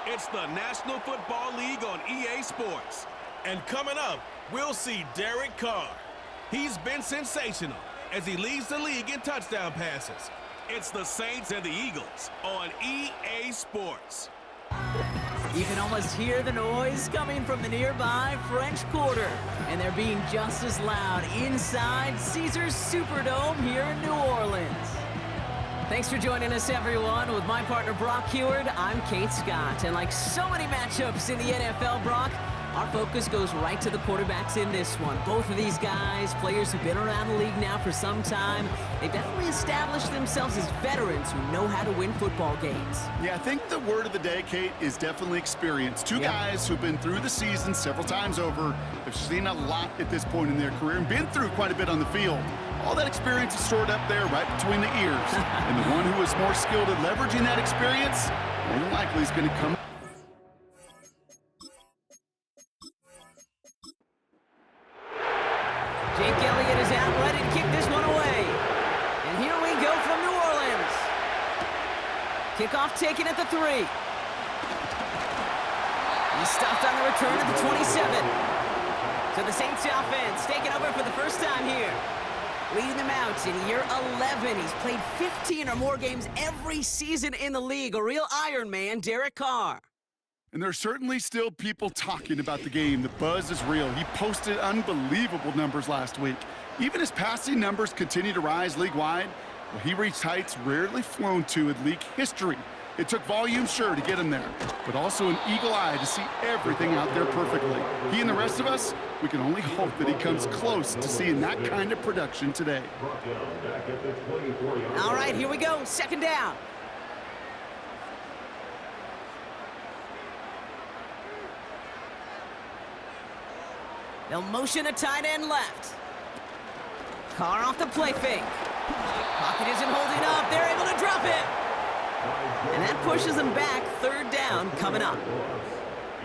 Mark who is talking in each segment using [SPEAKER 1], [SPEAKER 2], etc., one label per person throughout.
[SPEAKER 1] It's the National Football League on EA Sports.
[SPEAKER 2] And coming up, we'll see Derek Carr.
[SPEAKER 1] He's been sensational as he leads the league in touchdown passes. It's the Saints and the Eagles on EA Sports.
[SPEAKER 3] You can almost hear the noise coming from the nearby French Quarter, and they're being just as loud inside Caesars Superdome here in New Orleans. Thanks for joining us, everyone. With my partner, Brock Heward, I'm Kate Scott. And like so many matchups in the NFL, Brock, our focus goes right to the quarterbacks in this one. Both of these guys, players who've been around the league now for some time, they've definitely established themselves as veterans who know how to win football games.
[SPEAKER 4] Yeah, I think the word of the day, Kate, is definitely experience. Two guys who've been through the season several times over, have seen a lot at this point in their career, and been through quite a bit on the field. All that experience is stored up there right between the ears. And the one who is more skilled at leveraging that experience, more than likely is going to come.
[SPEAKER 3] Jake Elliott is out, ready to kick this one away. And here we go from New Orleans. Kickoff taken at the 3. He's stopped on the return at the 27. So the Saints offense taking over for the first time here. Leading them out in year 11. He's played 15 or more games every season in the league. A real Iron Man, Derek Carr.
[SPEAKER 4] And there's certainly still people talking about the game. The buzz is real. He posted unbelievable numbers last week. Even his passing numbers continue to rise league-wide. Well, he reached heights rarely flown to in league history. It took volume, sure, to get him there, but also an eagle eye to see everything out there perfectly. He and the rest of us, we can only hope that he comes close to seeing that kind of production today.
[SPEAKER 3] All right, here we go. Second down. They'll motion a tight end left. Carr off the play fake. Pocket isn't holding up. They're able to drop it. And that pushes them back. Third down coming up.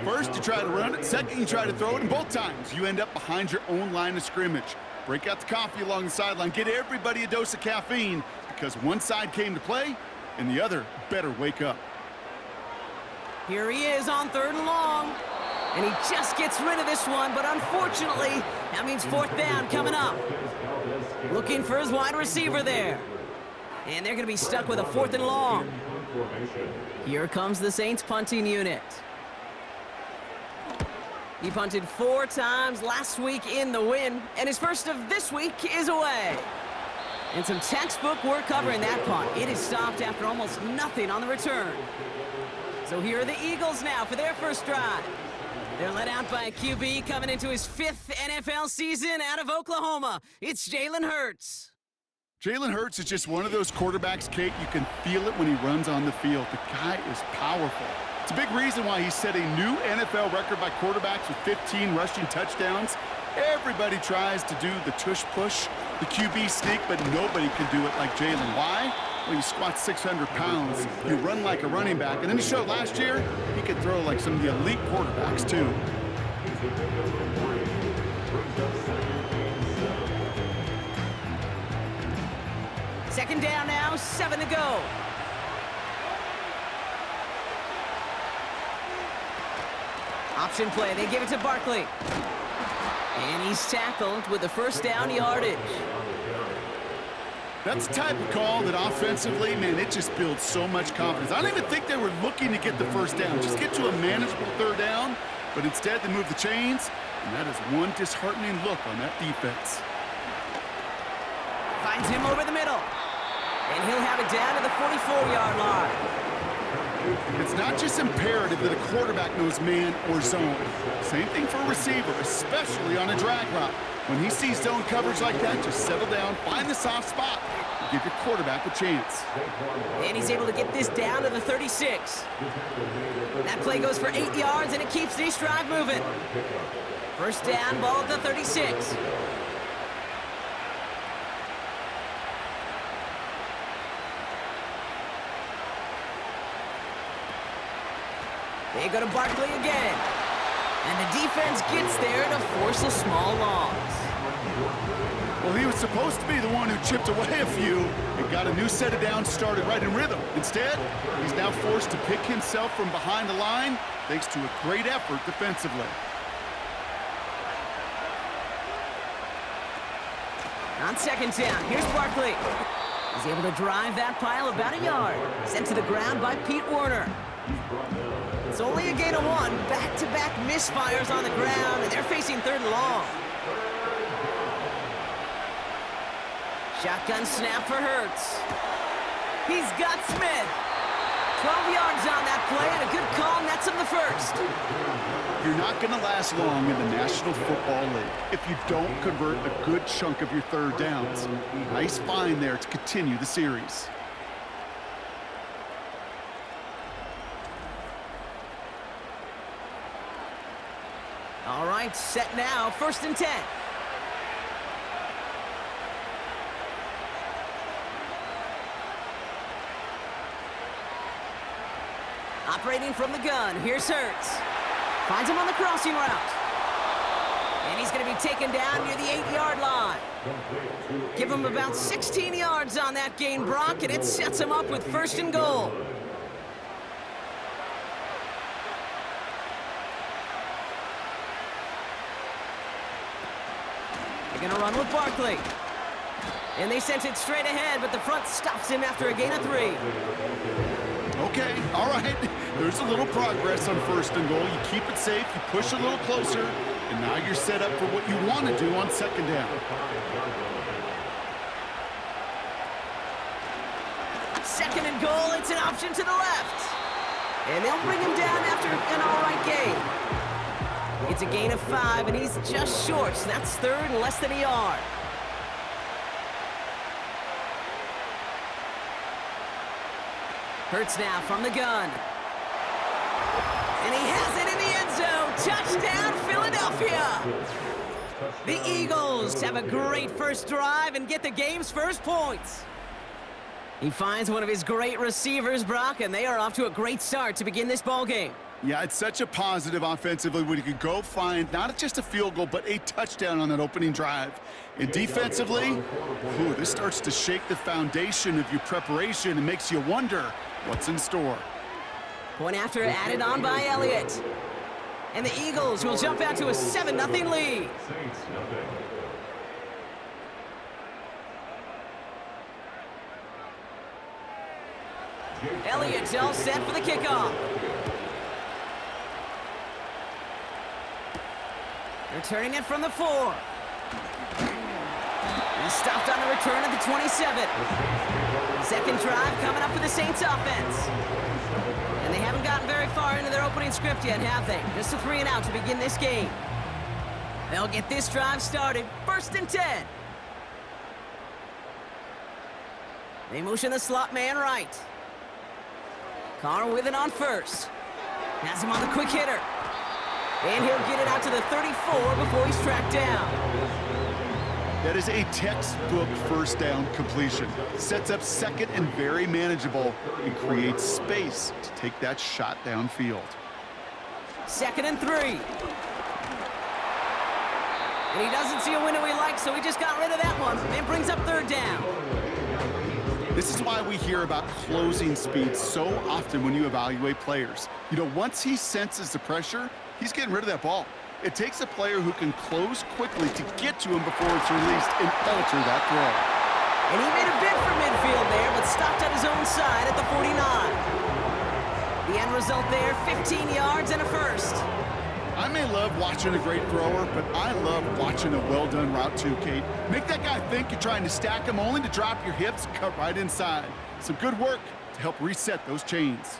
[SPEAKER 4] First, you try to run it. Second, you try to throw it. And both times, you end up behind your own line of scrimmage. Break out the coffee along the sideline. Get everybody a dose of caffeine, because one side came to play, and the other better wake up.
[SPEAKER 3] Here he is on 3rd and long. And he just gets rid of this one, but unfortunately, that means 4th down coming up. Looking for his wide receiver there. And they're going to be stuck with a 4th and long. Here comes the Saints punting unit. He punted 4 times last week in the win, and his first of this week is away. And some textbook work covering that punt. It is stopped after almost nothing on the return. So here are the Eagles now for their first drive. They're led out by a QB coming into his 5th NFL season out of Oklahoma. It's Jalen Hurts.
[SPEAKER 4] Jalen Hurts is just one of those quarterbacks, Kate. You can feel it when he runs on the field. The guy is powerful. It's a big reason why he set a new NFL record by quarterbacks with 15 rushing touchdowns. Everybody tries to do the tush-push, the QB sneak, but nobody can do it like Jalen. Why? Well, you squat 600 pounds, you run like a running back, and then he showed last year he could throw like some of the elite quarterbacks, too.
[SPEAKER 3] Second down now, 7 to go. Option play, they give it to Barkley. And he's tackled with the first down yardage.
[SPEAKER 4] That's the type of call that offensively, man, it just builds so much confidence. I don't even think they were looking to get the first down, just get to a manageable 3rd down, but instead they move the chains, and that is one disheartening look on that defense.
[SPEAKER 3] Finds him over the middle. And he'll have it down to the 44-yard line.
[SPEAKER 4] It's not just imperative that a quarterback knows man or zone. Same thing for a receiver, especially on a drag route. When he sees zone coverage like that, just settle down, find the soft spot, and give your quarterback a chance.
[SPEAKER 3] And he's able to get this down to the 36. That play goes for 8 yards, and it keeps this drive moving. First down, ball at the 36. They go to Barkley again. And the defense gets there to force a small loss.
[SPEAKER 4] Well, he was supposed to be the one who chipped away a few and got a new set of downs started right in rhythm. Instead, he's now forced to pick himself from behind the line thanks to a great effort defensively.
[SPEAKER 3] On second down, here's Barkley. He's able to drive that pile about a yard. Sent to the ground by Pete Werner. It's only a gain of 1. Back-to-back misfires on the ground, and they're facing 3rd and long. Shotgun snap for Hurts. He's got Smith. 12 yards on that play, and a good call nets him the first.
[SPEAKER 4] You're not going to last long in the National Football League if you don't convert a good chunk of your 3rd downs. Nice find there to continue the series.
[SPEAKER 3] All right, set now, 1st and 10. Operating from the gun, here's Hurts. Finds him on the crossing route. And he's going to be taken down near the 8-yard line. Give him about 16 yards on that gain, Brock, and it sets him up with 1st and goal. They're going to run with Barkley. And they sent it straight ahead, but the front stops him after a gain of 3.
[SPEAKER 4] Okay, all right. There's a little progress on 1st and goal. You keep it safe, you push a little closer, and now you're set up for what you want to do on 2nd down.
[SPEAKER 3] 2nd and goal, it's an option to the left. And they'll bring him down after an all right gain. It's a gain of 5, and he's just short, so that's 3rd and less than a yard. Hurts now from the gun. And he has it in the end zone. Touchdown, Philadelphia. The Eagles have a great first drive and get the game's first points. He finds one of his great receivers, Brock, and they are off to a great start to begin this ball game.
[SPEAKER 4] Yeah, it's such a positive offensively when you can go find not just a field goal, but a touchdown on that opening drive. And defensively, this starts to shake the foundation of your preparation and makes you wonder what's in store.
[SPEAKER 3] Point after added on by Elliott. And the Eagles will jump out to a 7-0 lead. Elliott's all set for the kickoff. Returning it from the 4. He's stopped on the return at the 27. Second drive coming up for the Saints offense. And they haven't gotten very far into their opening script yet, have they? Just a 3 and out to begin this game. They'll get this drive started. 1st and 10. They motion the slot man right. Carr with it on 1st. Has him on the quick hitter. And he'll get it out to the 34 before he's tracked down.
[SPEAKER 4] That is a textbook 1st down completion. Sets up 2nd and very manageable and creates space to take that shot downfield.
[SPEAKER 3] 2nd and 3. And he doesn't see a window he likes, so he just got rid of that one and brings up 3rd down.
[SPEAKER 4] This is why we hear about closing speed so often when you evaluate players. You know, once he senses the pressure, he's getting rid of that ball. It takes a player who can close quickly to get to him before it's released and alter that throw.
[SPEAKER 3] And he made a bid for midfield there, but stopped on his own side at the 49. The end result there, 15 yards and a 1st.
[SPEAKER 4] I may love watching a great thrower, but I love watching a well-done route too, Kate. Make that guy think you're trying to stack him only to drop your hips and cut right inside. Some good work to help reset those chains.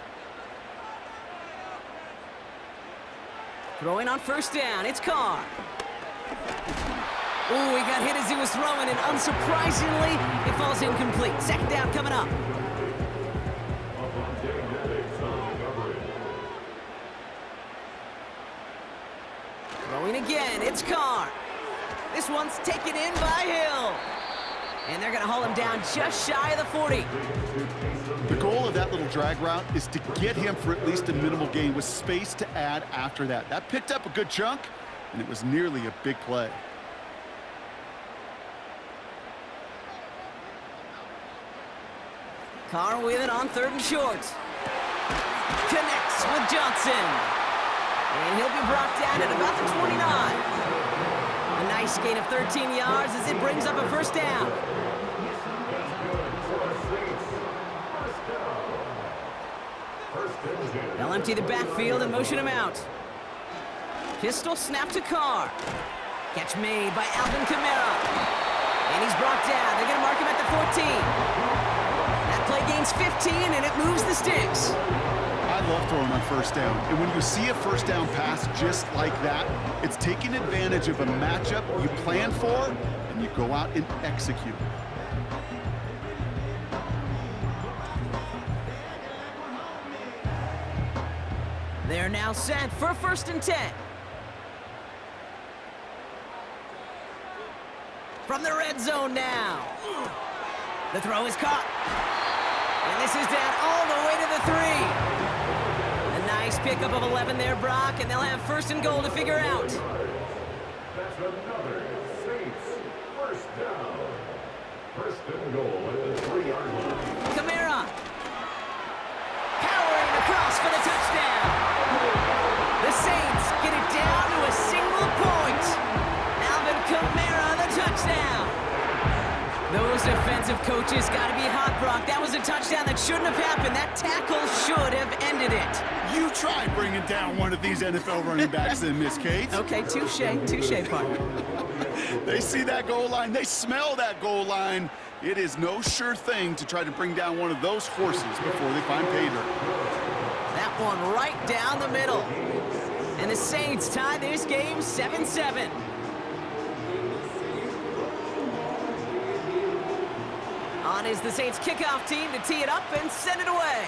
[SPEAKER 3] Throwing on 1st down, it's Carr. Ooh, he got hit as he was throwing, and unsurprisingly, it falls incomplete. 2nd down coming up. Throwing again, it's Carr. This one's taken in by Hill. And they're going to haul him down just shy of the 40.
[SPEAKER 4] The goal of that little drag route is to get him for at least a minimal gain with space to add after that. That picked up a good chunk, and it was nearly a big play.
[SPEAKER 3] Carr with it on 3rd and short. Connects with Johnson. And he'll be brought down at about the 29. A nice gain of 13 yards as it brings up a 1st down. They'll empty the backfield and motion him out. Pistol snap to Carr. Catch made by Alvin Kamara. And he's brought down. They're going to mark him at the 14. That play gains 15, and it moves the sticks.
[SPEAKER 4] I love throwing on 1st down. And when you see a 1st down pass just like that, it's taking advantage of a matchup you plan for, and you go out and execute.
[SPEAKER 3] They're now set for 1st and 10. From the red zone now. The throw is caught. And this is down all the way to the 3. A nice pickup of 11 there, Brock, and they'll have 1st and goal to figure out.
[SPEAKER 5] That's another Saints 1st down. 1st and goal at the 3-yard line.
[SPEAKER 3] Kamara. Powering across for the touchdown. The Saints get it down to a single point. Alvin Kamara, the touchdown. Those defensive coaches got to be hot, Brock. That was a touchdown that shouldn't have happened. That tackle should have ended it.
[SPEAKER 4] You try bringing down one of these NFL running backs then, Miss Kate.
[SPEAKER 3] Okay, touche, partner.
[SPEAKER 4] They see that goal line. They smell that goal line. It is no sure thing to try to bring down one of those horses before they find pay dirt.
[SPEAKER 3] That one right down the middle. And the Saints tie this game 7-7. On is the Saints kickoff team to tee it up and send it away.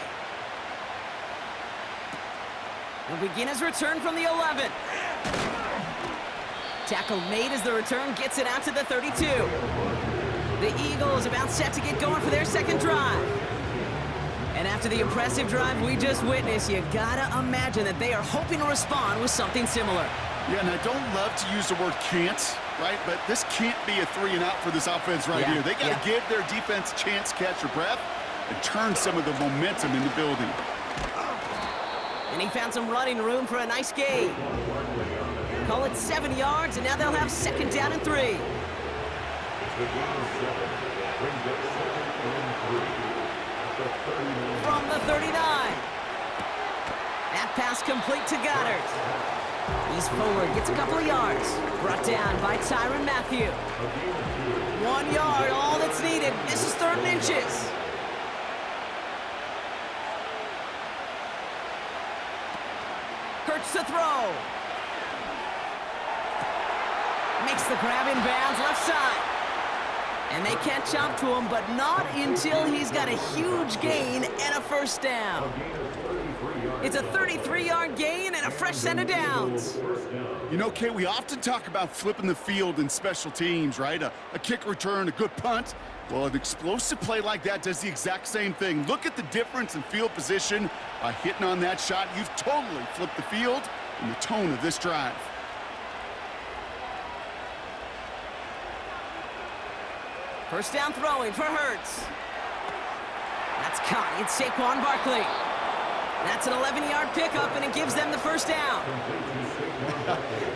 [SPEAKER 3] He'll begin his return from the 11. Tackle made as the return gets it out to the 32. The Eagles about set to get going for their 2nd drive. And after the impressive drive we just witnessed, you gotta imagine that they are hoping to respond with something similar.
[SPEAKER 4] Yeah, and I don't love to use the word can't, right? But this can't be a 3-and-out for this offense right here. They got to give their defense a chance to catch their breath and turn some of the momentum in the building.
[SPEAKER 3] And he found some running room for a nice gain. Call it 7 yards, and now they'll have 2nd down and 3. From the 39. That pass complete to Goddard. He's forward, gets a couple of yards. Brought down by Tyrann Mathieu. 1 yard, all that's needed. This is 3rd and inches. Hurts to throw. Makes the grab in bounds, left side. And they catch up to him, but not until he's got a huge gain and a 1st down. It's a 33-yard gain and a fresh set of downs.
[SPEAKER 4] You know, Kate, we often talk about flipping the field in special teams, right? A kick return, a good punt. Well, an explosive play like that does the exact same thing. Look at the difference in field position by hitting on that shot. You've totally flipped the field and the tone of this drive.
[SPEAKER 3] First down throwing for Hurts. That's caught. It's Saquon Barkley. That's an 11-yard pickup, and it gives them the 1st down.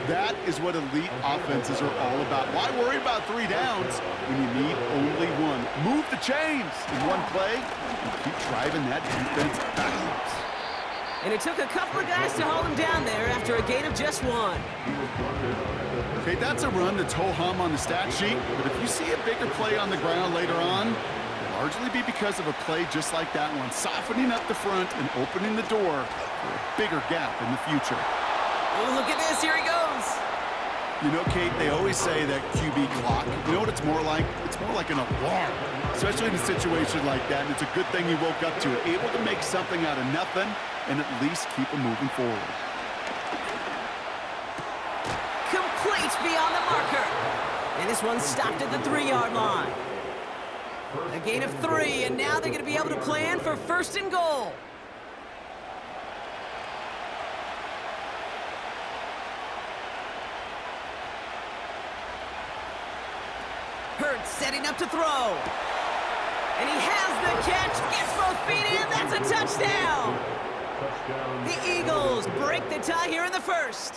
[SPEAKER 4] That is what elite offenses are all about. Why worry about 3 downs when you need only one? Move the chains in one play and keep driving that defense backwards.
[SPEAKER 3] And it took a couple of guys to hold him down there after a gain of just 1.
[SPEAKER 4] Okay, that's a run that's ho-hum on the stat sheet, but if you see a bigger play on the ground later on, it'll largely be because of a play just like that one, softening up the front and opening the door for a bigger gap in the future.
[SPEAKER 3] Oh, look at this. Here he goes.
[SPEAKER 4] You know, Kate, they always say that QB clock. You know what it's more like? It's more like an alarm, especially in a situation like that. And it's a good thing you woke up to it, able to make something out of nothing and at least keep them moving forward.
[SPEAKER 3] Complete beyond the marker. And this one stopped at the 3-yard line. A gain of 3, and now they're going to be able to plan for 1st and goal. Hurts setting up to throw. And he has the catch, gets both feet in, that's a touchdown! The Eagles break the tie here in the first.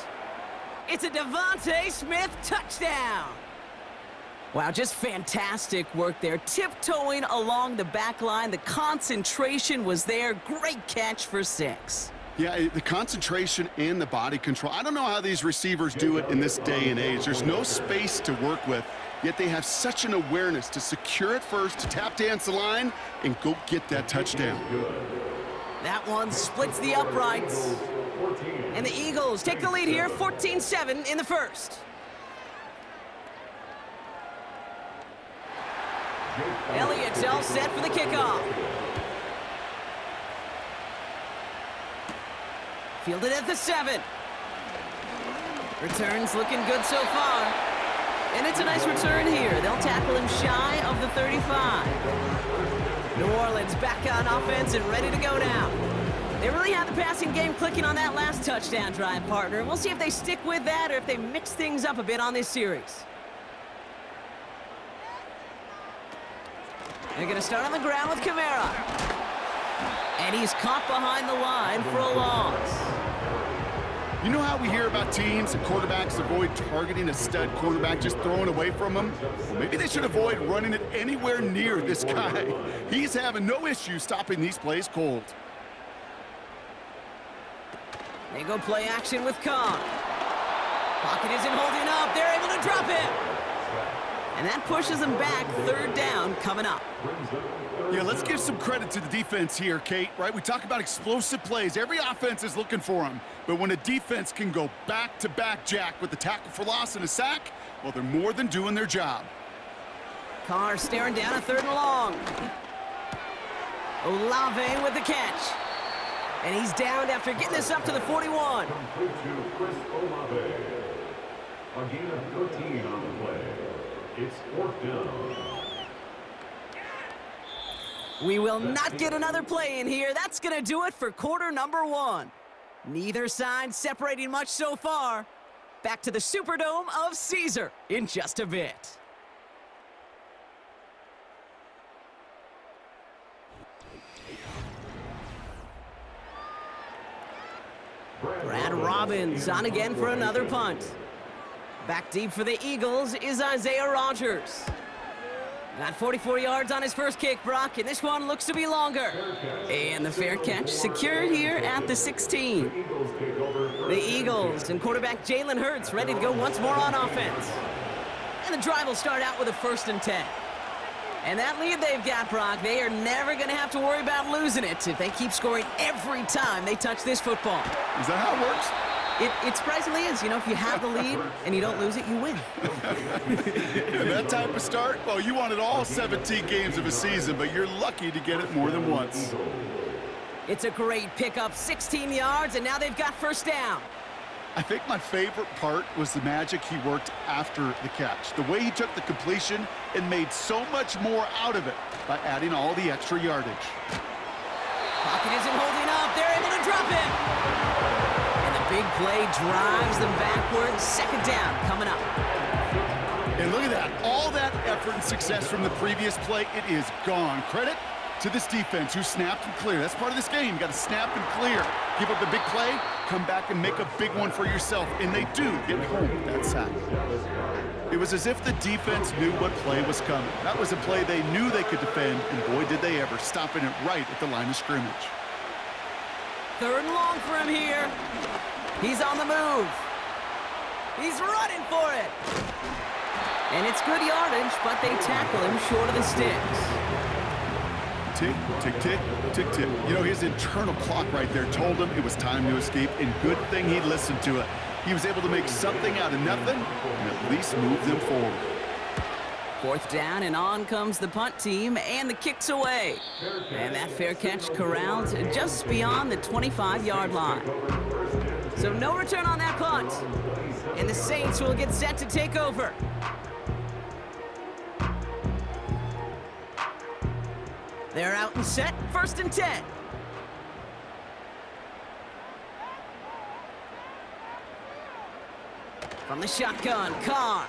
[SPEAKER 3] It's a Devontae Smith touchdown. Wow, just fantastic work there. Tiptoeing along the back line. The concentration was there. Great catch for 6.
[SPEAKER 4] Yeah, the concentration and the body control. I don't know how these receivers do it in this day and age. There's no space to work with, yet they have such an awareness to secure it first, to tap dance the line, and go get that touchdown.
[SPEAKER 3] That one splits the uprights. And the Eagles take the lead here, 14-7 in the first. Elliott's all set for the kickoff. Fielded at the 7. Returns looking good so far. And it's a nice return here. They'll tackle him shy of the 35. New Orleans back on offense and ready to go now. They really had the passing game clicking on that last touchdown drive, partner. We'll see if they stick with that or if they mix things up a bit on this series. They're going to start on the ground with Kamara. And he's caught behind the line for a loss.
[SPEAKER 4] You know how we hear about teams and quarterbacks avoid targeting a stud quarterback, just throwing away from him? Well, maybe they should avoid running it anywhere near this guy. He's having no issue stopping these plays cold.
[SPEAKER 3] They go play action with Khan. Pocket isn't holding up. They're able to drop him. And that pushes them back. 3rd down coming up.
[SPEAKER 4] Yeah, let's give some credit to the defense here, Kate, right? We talk about explosive plays. Every offense is looking for them. But when a defense can go back-to-back, Jack, with the tackle for loss and a sack, well, they're more than doing their job.
[SPEAKER 3] Carr staring down a 3rd and long. Olave with the catch. And he's downed after getting this up to the 41.
[SPEAKER 5] Complete to Chris Olave. A gain of 13 on the play. It's 4th down.
[SPEAKER 3] We will not get another play in here. That's going to do it for quarter number 1. Neither side separating much so far. Back to the Superdome of Caesar in just a bit. Brad Robbins on again for another punt. Back deep for the Eagles is Isaiah Rodgers. Got 44 yards on his first kick, Brock, and this one looks to be longer. And the fair catch secured here at the 16. The Eagles and quarterback Jalen Hurts ready to go once more on offense. And the drive will start out with a 1st and 10. And that lead they've got, Brock, they are never going to have to worry about losing it if they keep scoring every time they touch this football.
[SPEAKER 4] Is that how it works?
[SPEAKER 3] It surprisingly is. You know, if you have the lead and you don't lose it, you win.
[SPEAKER 4] And that type of start, well, you wanted all 17 games of a season, but you're lucky to get it more than once.
[SPEAKER 3] It's a great pickup, 16 yards, and now they've got 1st down.
[SPEAKER 4] I think my favorite part was the magic he worked after the catch. The way he took the completion and made so much more out of it by adding all the extra yardage.
[SPEAKER 3] Pocket isn't holding up. They're able to drop him. Big play drives them backwards. 2nd down coming up.
[SPEAKER 4] And look at that. All that effort and success from the previous play, it is gone. Credit to this defense who snapped and cleared. That's part of this game. You got to snap and clear. Give up a big play, come back and make a big one for yourself. And they do get home with that sack. It was as if the defense knew what play was coming. That was a play they knew they could defend, and boy, did they ever, stopping it right at the line of scrimmage.
[SPEAKER 3] 3rd and long for him here. He's on the move. He's running for it. And it's good yardage, but they tackle him short of the sticks.
[SPEAKER 4] Tick, tick, tick, tick, tick. You know, his internal clock right there told him it was time to escape, and good thing he listened to it. He was able to make something out of nothing and at least move them forward.
[SPEAKER 3] 4th down, and on comes the punt team, and the kick's away. And that fair catch corralled just beyond the 25-yard line. So no return on that punt. And the Saints will get set to take over. They're out and set, 1st and 10. From the shotgun, Carr.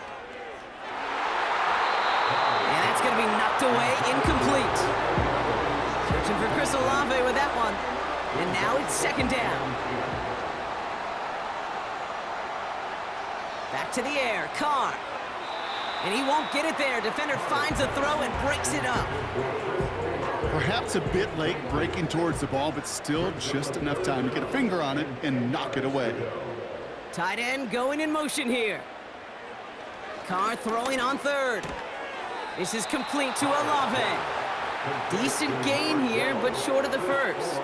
[SPEAKER 3] And that's going to be knocked away, incomplete. for Chris Olave with that one. And now it's second down. Back to the air, Carr. And he won't get it there. Defender finds the throw and breaks it up.
[SPEAKER 4] Perhaps a bit late breaking towards the ball, but still just enough time to get a finger on it and knock it away.
[SPEAKER 3] Tight end going in motion here. Carr throwing on third. This is complete to Olave. Decent gain here, but short of the first.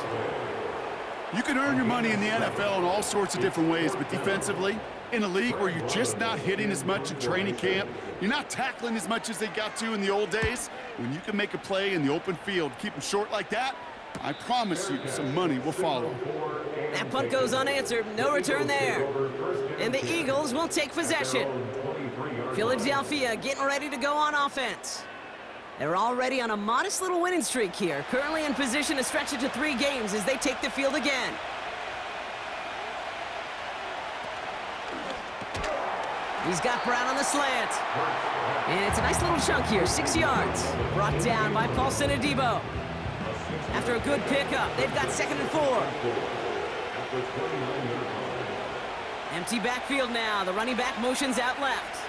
[SPEAKER 4] You can earn your money in the NFL in all sorts of different ways, but defensively, in a league where you're just not hitting as much in training camp, you're not tackling as much as they got to in the old days, when you can make a play in the open field, keep them short like that, I promise you some money will follow.
[SPEAKER 3] That punt goes unanswered. No return there. And the Eagles will take possession. Philadelphia getting ready to go on offense. They're already on a modest little winning streak here, currently in position to stretch it to 3 games as they take the field again. He's got Brown on the slant. And it's a nice little chunk here, 6 yards. Brought down by Paulson Adebo. After a good pickup, they've got 2nd and 4. Empty backfield now. The running back motions out left.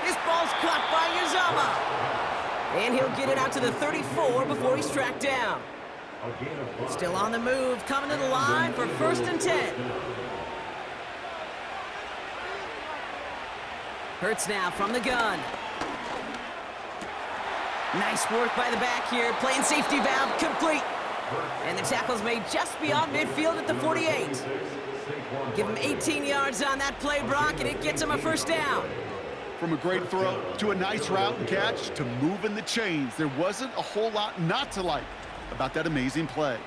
[SPEAKER 3] This ball's caught by Uzomah. And he'll get it out to the 34 before he's tracked down. Still on the move, coming to the line for 1st and 10. Hurts now from the gun. Nice work by the back here. Playing safety valve complete. And the tackle's made just beyond midfield at the 48. Give him 18 yards on that play, Brock, and it gets him a 1st down.
[SPEAKER 4] From a great throw to a nice route and catch to moving the chains, there wasn't a whole lot not to like about that amazing play.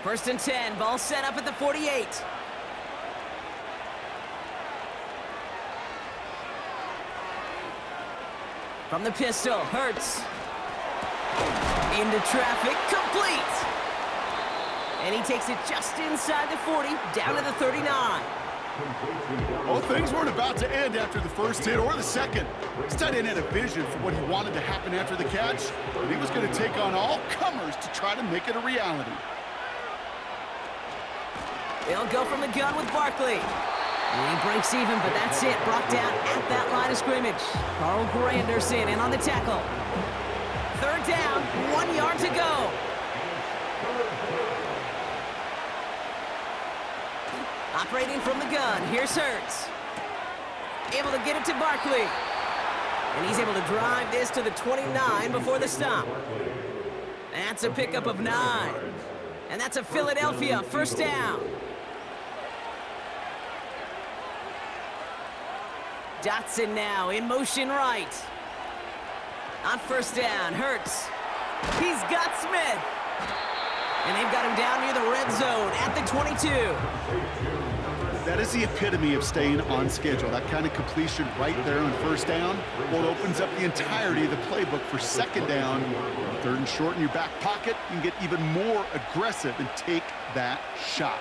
[SPEAKER 3] 1st and 10, ball set up at the 48. From the pistol, Hurts. Into traffic, complete. And he takes it just inside the 40, down to the 39.
[SPEAKER 4] Well, things weren't about to end after the first hit or the second. This tight end had a vision for what he wanted to happen after the catch, and he was going to take on all comers to try to make it a reality.
[SPEAKER 3] They'll go from the gun with Barkley. And he breaks even, but that's it. Brought down at that line of scrimmage. Carl Granderson in on the tackle. 3rd down, 1 yard to go. Operating from the gun, here's Hurts. Able to get it to Barkley. And he's able to drive this to the 29 before the stop. That's a pickup of 9. And that's a Philadelphia 1st down. Dotson now in motion right. On 1st down, Hurts. He's got Smith. And they've got him down near the red zone at the 22.
[SPEAKER 4] That is the epitome of staying on schedule. That kind of completion right there on 1st down, well, it opens up the entirety of the playbook for 2nd down. 3rd and short in your back pocket, you can get even more aggressive and take that shot.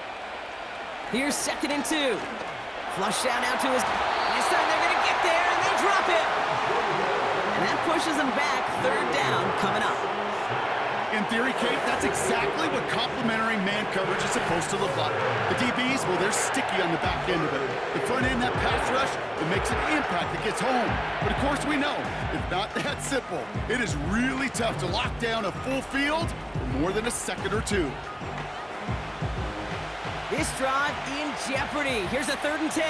[SPEAKER 3] Here's 2nd and 2. Flush down out to his... This time they're going to get there, and they drop it. And that pushes them back. 3rd down coming up.
[SPEAKER 4] In theory, Kate, that's exactly what complementary man coverage is supposed to look like. The DBs, well, they're sticky on the back end of it. The front end, that pass rush, it makes an impact that gets home. But of course we know, it's not that simple. It is really tough to lock down a full field for more than a second or two.
[SPEAKER 3] This drive in jeopardy. Here's a 3rd and 10.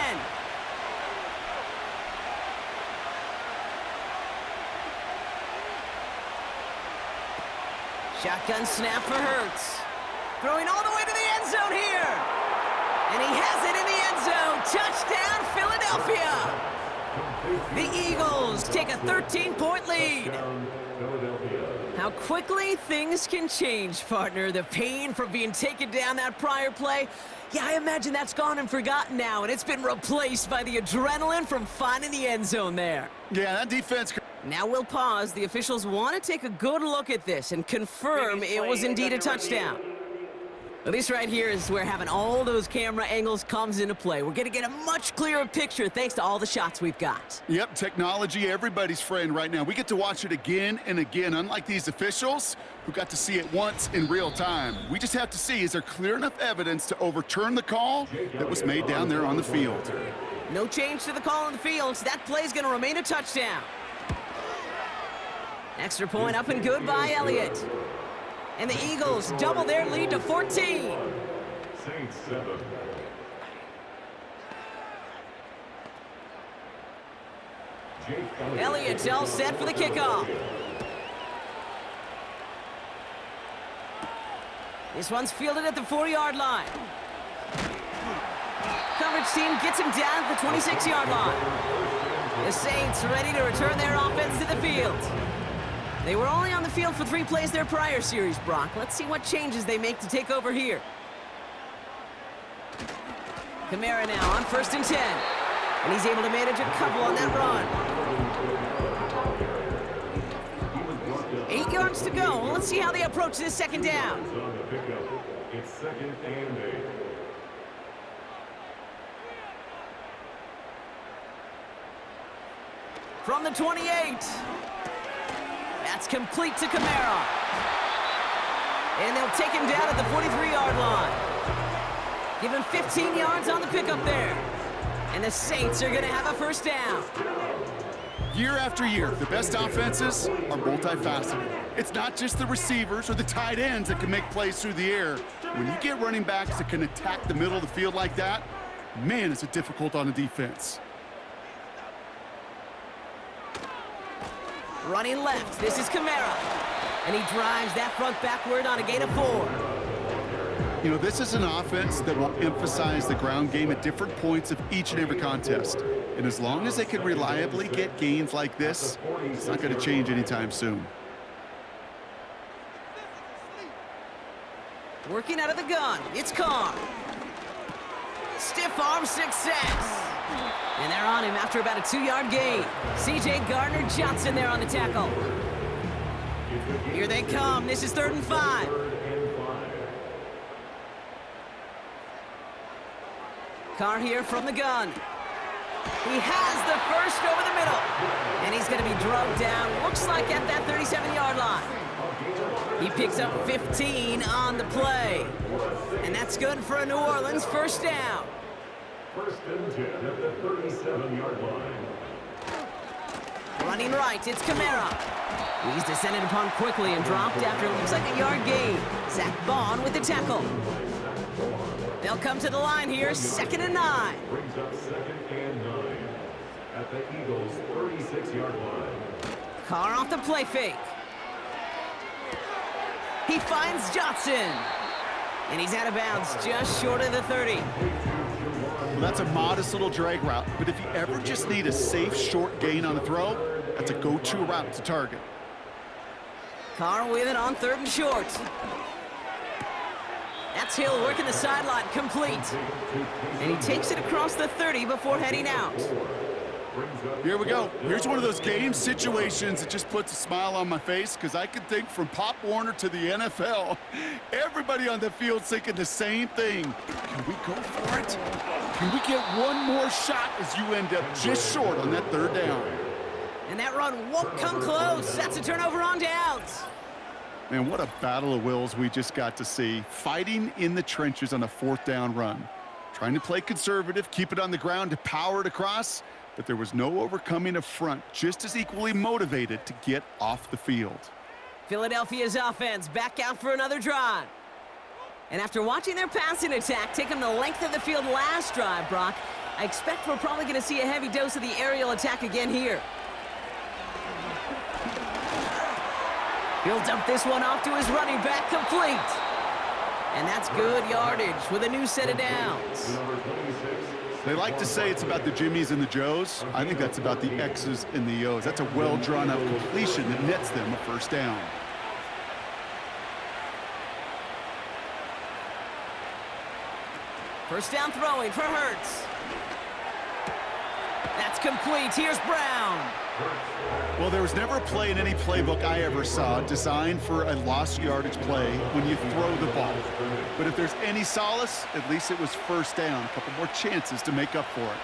[SPEAKER 3] Shotgun snap for Hurts. Throwing all the way to the end zone here. And he has it in the end zone. Touchdown, Philadelphia. The Eagles take a 13-point lead. How quickly things can change, partner. The pain from being taken down that prior play, yeah, I imagine that's gone and forgotten now, and it's been replaced by the adrenaline from finding the end zone there.
[SPEAKER 4] Yeah, that defense...
[SPEAKER 3] Now we'll pause. The officials want to take a good look at this and confirm it was indeed a touchdown. Well, this right here is where having all those camera angles comes into play. We're going to get a much clearer picture thanks to all the shots we've got.
[SPEAKER 4] Yep, technology, everybody's friend right now. We get to watch it again and again, unlike these officials who got to see it once in real time. We just have to see, is there clear enough evidence to overturn the call that was made down there on the field?
[SPEAKER 3] No change to the call on the field. So that play's going to remain a touchdown. Extra point up and good by Elliott. And the Eagles double their lead to 14.
[SPEAKER 5] Saints 7.
[SPEAKER 3] Elliott's all set for the kickoff. This one's fielded at the 4-yard line. Coverage team gets him down at the 26-yard line. The Saints ready to return their offense to the field. They were only on the field for 3 plays their prior series, Brock. Let's see what changes they make to take over here. Kamara now on 1st and 10. And he's able to manage a couple on that run. 8 yards to go. Let's see how they approach this second down.
[SPEAKER 5] It's 2nd and 8.
[SPEAKER 3] From the 28. That's complete to Kamara. And they'll take him down at the 43-yard line. Give him 15 yards on the pickup there. And the Saints are going to have a first down.
[SPEAKER 4] Year after year, the best offenses are multifaceted. It's not just the receivers or the tight ends that can make plays through the air. When you get running backs that can attack the middle of the field like that, man, is it difficult on a defense.
[SPEAKER 3] Running left, this is Kamara. And he drives that front backward on a gain of 4.
[SPEAKER 4] You know, this is an offense that will emphasize the ground game at different points of each and every contest. And as long as they can reliably get gains like this, it's not going to change anytime soon.
[SPEAKER 3] Working out of the gun, it's Carr. Stiff arm success. And they're on him after about a 2-yard gain. C.J. Gardner-Johnson there on the tackle. Here they come. This is 3rd and 5. Carr here from the gun. He has the first over the middle. And he's going to be drugged down, looks like at that 37-yard line. He picks up 15 on the play. And that's good for a New Orleans first down.
[SPEAKER 5] 1st and 10 at the 37-yard line.
[SPEAKER 3] Running right, it's Kamara. He's descended upon quickly and dropped after it looks like a yard gain. Zach Bond with the tackle. They'll come to the line here, 2nd and 9.
[SPEAKER 5] Brings up 2nd and 9 at the Eagles' 36-yard line.
[SPEAKER 3] Carr off the play fake. He finds Johnson. And he's out of bounds just short of the 30.
[SPEAKER 4] Well, that's a modest little drag route, but if you ever just need a safe, short gain on the throw, that's a go-to route to target.
[SPEAKER 3] Carr with it on 3rd and short. That's Hill working the sideline, complete. And he takes it across the 30 before heading out.
[SPEAKER 4] Here we go. Here's one of those game situations that just puts a smile on my face because I can think from Pop Warner to the NFL. Everybody on the field thinking the same thing. Can we go for it? Can we get one more shot as you end up just short on that 3rd down?
[SPEAKER 3] And that run won't come close. That's a turnover on downs.
[SPEAKER 4] Man, what a battle of wills we just got to see. Fighting in the trenches on a 4th down run. Trying to play conservative, keep it on the ground to power it across, but there was no overcoming a front just as equally motivated to get off the field.
[SPEAKER 3] Philadelphia's offense back out for another drive. And after watching their passing attack take them the length of the field last drive, Brock, I expect we're probably going to see a heavy dose of the aerial attack again here. He'll dump this one off to his running back, complete. And that's good yardage with a new set of downs.
[SPEAKER 4] They like to say it's about the Jimmies and the Joes. I think that's about the X's and the O's. That's a well-drawn-out completion that nets them a first down.
[SPEAKER 3] First down throwing for Hurts. That's complete. Here's Brown.
[SPEAKER 4] Well, there was never a play in any playbook I ever saw designed for a lost yardage play when you throw the ball. But if there's any solace, at least it was first down. A couple more chances to make up for it.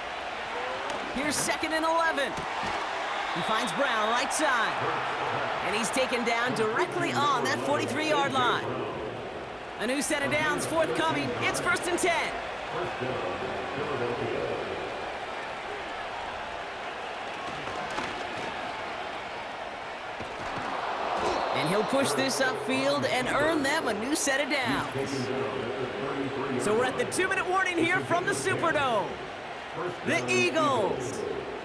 [SPEAKER 3] Here's 2nd and 11. He finds Brown right side. And he's taken down directly on that 43-yard line. A new set of downs forthcoming. It's 1st and 10. And he'll push this upfield and earn them a new set of downs. So we're at the 2-minute warning here from the Superdome. The Eagles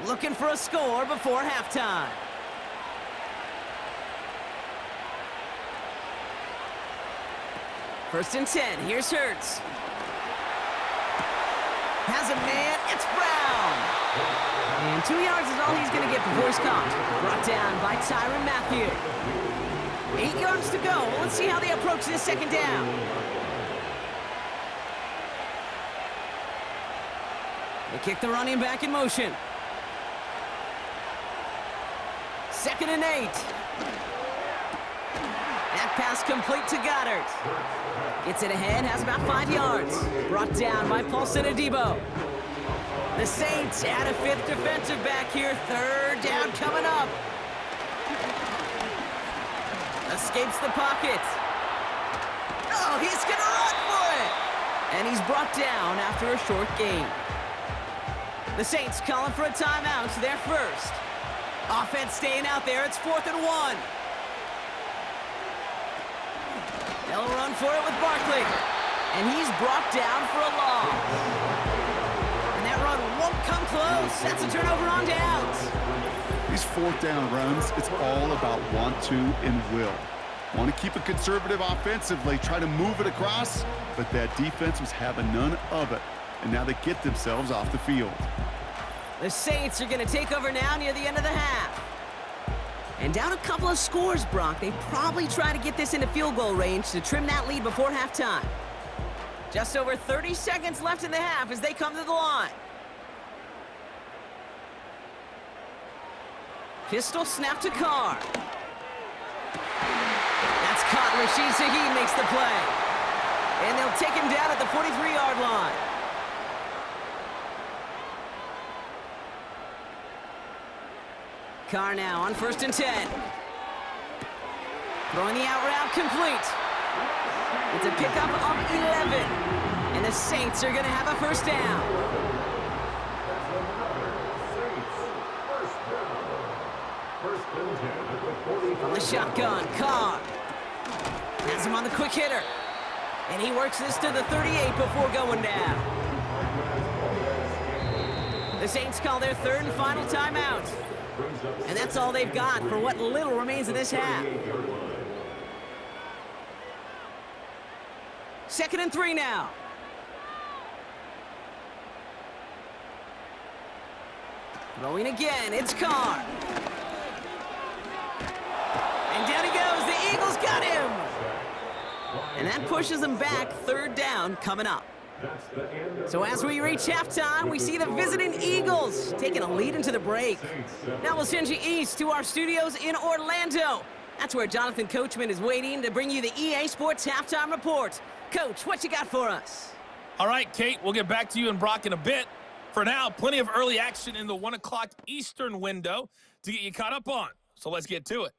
[SPEAKER 3] looking for a score before halftime. First and 10, here's Hurts. Has a man, it's Brown. And 2 yards is all he's going to get before he's caught. Brought down by Tyrann Mathieu. 8 yards to go. Let's see how they approach this 2nd down. They kick the running back in motion. 2nd and 8. That pass complete to Goddard. Gets it ahead, has about 5 yards. Brought down by Paulson Adebo. The Saints add a 5th defensive back here. 3rd down coming up. Escapes the pocket. Oh, he's going to run for it. And he's brought down after a short gain. The Saints calling for a timeout. They're first. Offense staying out there. It's 4th and 1. They'll run for it with Barkley. And he's brought down for a loss. And that run won't come close. That's a turnover on downs.
[SPEAKER 4] These 4th down runs, it's all about want to and will. Want to keep it conservative offensively, try to move it across, but that defense was having none of it. And now they get themselves off the field.
[SPEAKER 3] The Saints are going to take over now near the end of the half. And down a couple of scores, Brock. They probably try to get this into field goal range to trim that lead before halftime. Just over 30 seconds left in the half as they come to the line. Pistol snap to Carr. That's caught. Rashid Shaheed makes the play. And they'll take him down at the 43-yard line. Carr now on 1st and 10. Throwing the out route complete. It's a pickup of 11. And the Saints are going to have a 1st down. From the shotgun, Carr has him on the quick hitter. And he works this to the 38 before going down. The Saints call their 3rd and final timeout. And that's all they've got for what little remains of this half. 2nd and 3 now. Throwing again, it's Carr. And down he goes, the Eagles got him! And that pushes them back, 3rd down coming up. So as we reach halftime, we see the visiting Eagles taking a lead into the break. Now we'll send you east to our studios in Orlando. That's where Jonathan Coachman is waiting to bring you the EA Sports Halftime Report. Coach, what you got for us?
[SPEAKER 2] All right, Kate, we'll get back to you and Brock in a bit. For now, plenty of early action in the 1 o'clock Eastern window to get you caught up on. So let's get to it.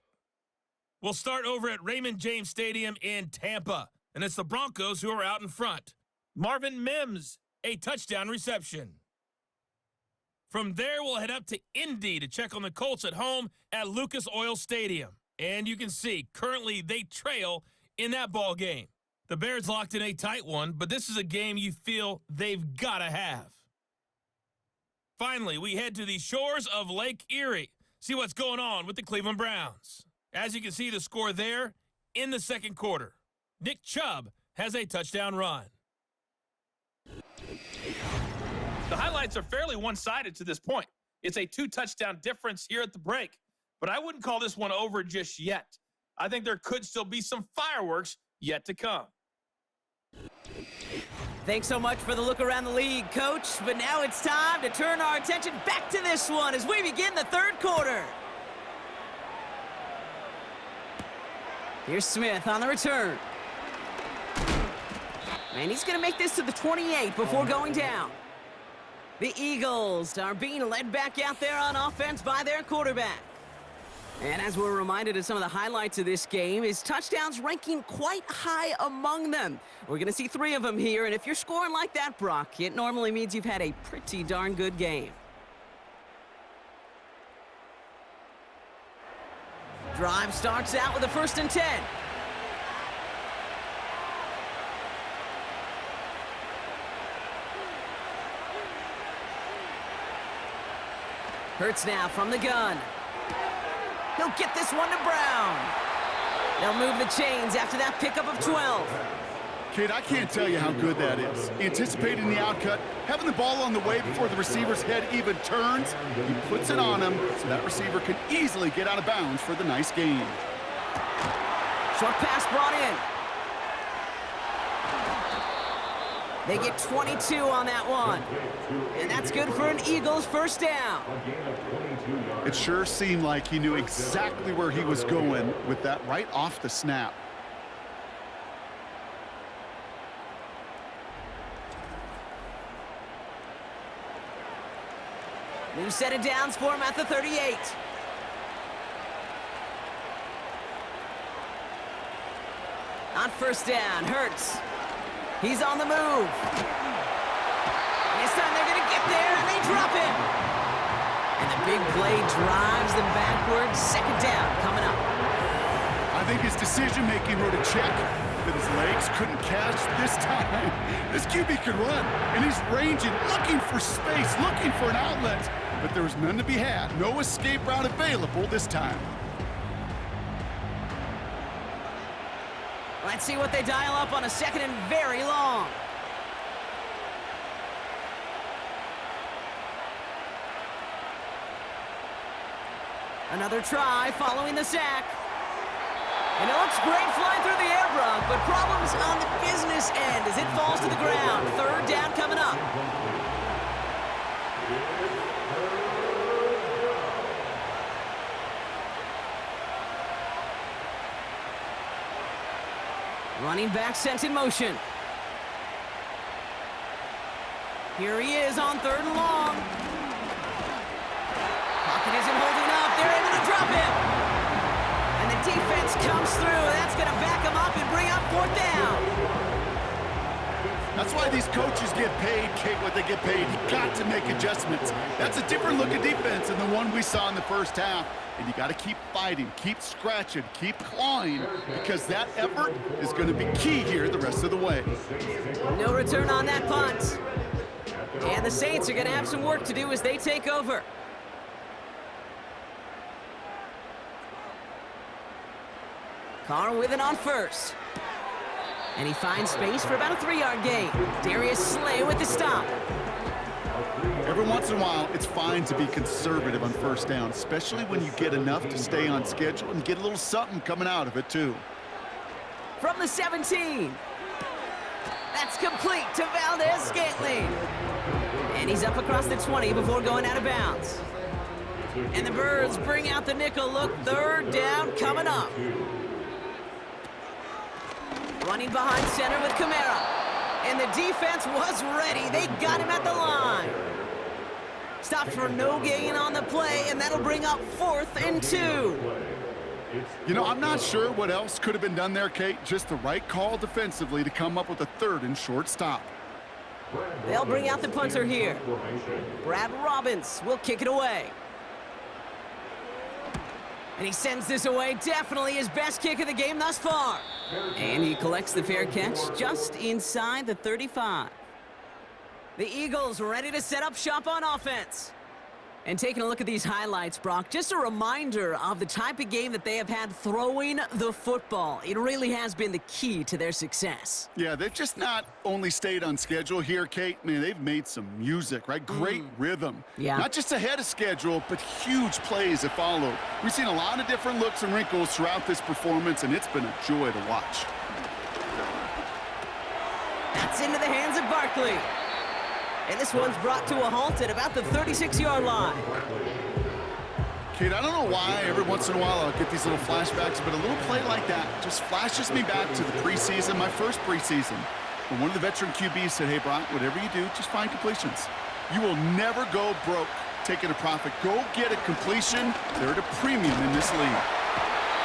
[SPEAKER 2] We'll start over at Raymond James Stadium in Tampa. And it's the Broncos who are out in front. Marvin Mims, a touchdown reception. From there, we'll head up to Indy to check on the Colts at home at Lucas Oil Stadium. And you can see, currently they trail in that ball game. The Bears locked in a tight one, but this is a game you feel they've got to have. Finally, we head to the shores of Lake Erie. See what's going on with the Cleveland Browns. As you can see, the score there in the 2nd quarter. Nick Chubb has a touchdown run. The highlights are fairly one-sided to this point. It's a 2-touchdown difference here at the break, but I wouldn't call this one over just yet. I think there could still be some fireworks yet to come.
[SPEAKER 3] Thanks so much for the look around the league, Coach. But now it's time to turn our attention back to this one as we begin the 3rd quarter. Here's Smith on the return. And he's going to make this to the 28 before going down. The Eagles are being led back out there on offense by their quarterback. And as we're reminded of some of the highlights of this game, his touchdowns ranking quite high among them. We're going to see 3 of them here, and if you're scoring like that, Brock, it normally means you've had a pretty darn good game. Drive starts out with a 1st and 10. Hurts now from the gun. He'll get this one to Brown. They'll move the chains after that pickup of 12.
[SPEAKER 4] Kid, I can't tell you how good that is. Anticipating the outcut, having the ball on the way before the receiver's head even turns, he puts it on him so that receiver can easily get out of bounds for the nice gain.
[SPEAKER 3] Short pass brought in. They get 22 on that one. And that's good for an Eagles 1st down.
[SPEAKER 4] It sure seemed like he knew exactly where he was going with that right off the snap.
[SPEAKER 3] New set of downs for him at the 38. On 1st down, Hurts. He's on the move. This time they're going to get there, and they drop him. And the big play drives them backwards. 2nd down coming up.
[SPEAKER 4] I think his decision-making wrote a check that his legs couldn't catch this time. This QB can run, and he's ranging, looking for space, looking for an outlet. But there was none to be had. No escape route available this time.
[SPEAKER 3] Let's see what they dial up on a 2nd and very long. Another try following the sack. And it looks great flying through the air, Brock, but problems on the business end as it falls to the ground. 3rd down coming up. Running back sent in motion. Here he is on 3rd and long. Pocket isn't holding up. They're able to drop him. And the defense comes through. That's going to back him up and bring up 4th down.
[SPEAKER 4] That's why these coaches get paid, Kate, what they get paid. You got to make adjustments. That's a different look at defense than the one we saw in the 1st half. And you got to keep fighting, keep scratching, keep clawing, because that effort is going to be key here the rest of the way.
[SPEAKER 3] No return on that punt. And the Saints are going to have some work to do as they take over. Carr with it on 1st. And he finds space for about a 3-yard gain. Darius Slay with the stop.
[SPEAKER 4] Every once in a while, it's fine to be conservative on 1st down, especially when you get enough to stay on schedule and get a little something coming out of it, too.
[SPEAKER 3] From the 17. That's complete to Valdez-Scantling. And he's up across the 20 before going out of bounds. And the Birds bring out the nickel look. 3rd down coming up. Running behind center with Kamara. And the defense was ready. They got him at the line. Stopped for no gain on the play, and that'll bring up 4th and 2.
[SPEAKER 4] You know, I'm not sure what else could have been done there, Kate. Just the right call defensively to come up with a 3rd and short stop.
[SPEAKER 3] They'll bring out the punter here. Brad Robbins will kick it away. And he sends this away. Definitely his best kick of the game thus far. And he collects the fair catch just inside the 35. The Eagles ready to set up shop on offense. And taking a look at these highlights, Brock, just a reminder of the type of game that they have had throwing the football. It really has been the key to their success.
[SPEAKER 4] Yeah, they've just not only stayed on schedule here, Kate. Man, they've made some music, right? Great rhythm.
[SPEAKER 3] Yeah.
[SPEAKER 4] Not just ahead of schedule, but huge plays have followed. We've seen a lot of different looks and wrinkles throughout this performance, and it's been a joy to watch.
[SPEAKER 3] That's into the hands of Barkley. And this one's brought to a halt at about the 36-yard line.
[SPEAKER 4] Kate, I don't know why every once in a while I'll get these little flashbacks, but a little play like that just flashes me back to the preseason, my first preseason, when one of the veteran QBs said, hey, Brock, whatever you do, just find completions. You will never go broke taking a profit. Go get a completion. They're at a premium in this league.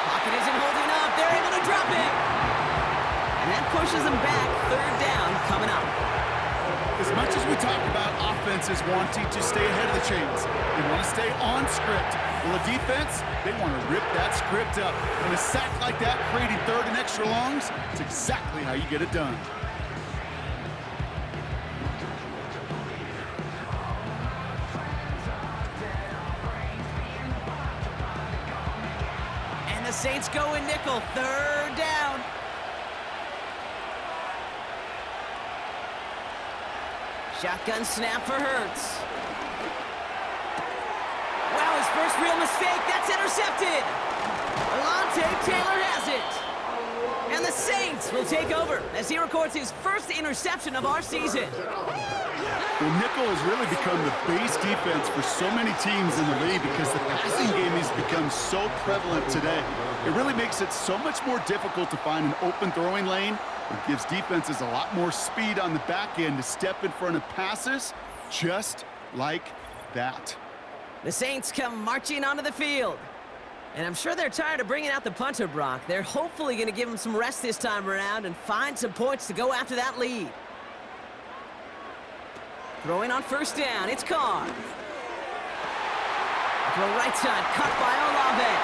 [SPEAKER 3] Pocket isn't holding up. They're able to drop it. And that pushes them back. Third down coming up.
[SPEAKER 4] As much as we talk about offenses wanting to stay ahead of the chains, they want to stay on script. Well, the defense, they want to rip that script up. And a sack like that, creating third and extra longs, it's exactly how you get it done.
[SPEAKER 3] And the Saints go in nickel. Third down. Shotgun snap for Hurts. Wow, his first real mistake. That's intercepted. Alontae Taylor has it. And the Saints will take over as he records his first interception of our season.
[SPEAKER 4] Well, nickel has really become the base defense for so many teams in the league because the passing game has become so prevalent today. It really makes it so much more difficult to find an open throwing lane. It gives defenses a lot more speed on the back end to step in front of passes just like that.
[SPEAKER 3] The Saints come marching onto the field. And I'm sure they're tired of bringing out the punter, Brock. They're hopefully going to give him some rest this time around and find some points to go after that lead. Throwing on first down, it's Carr. Throw right side, cut by Olave.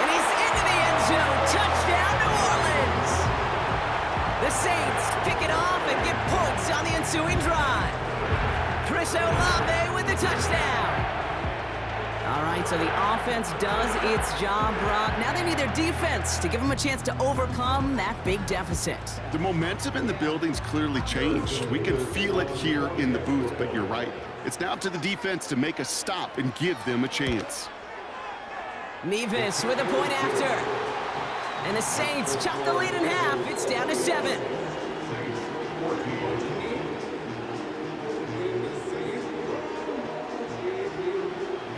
[SPEAKER 3] And he's into the end zone. Touchdown, New Orleans! The Saints pick it off and get points on the ensuing drive. Chris Olave with the touchdown. All right, so the offense does its job, Brock. Now they need their defense to give them a chance to overcome that big deficit.
[SPEAKER 4] The momentum in the building's clearly changed. We can feel it here in the booth, but you're right. It's now up to the defense to make a stop and give them a chance.
[SPEAKER 3] Nevis with a point after. And the Saints chop the lead in half. It's down to 7.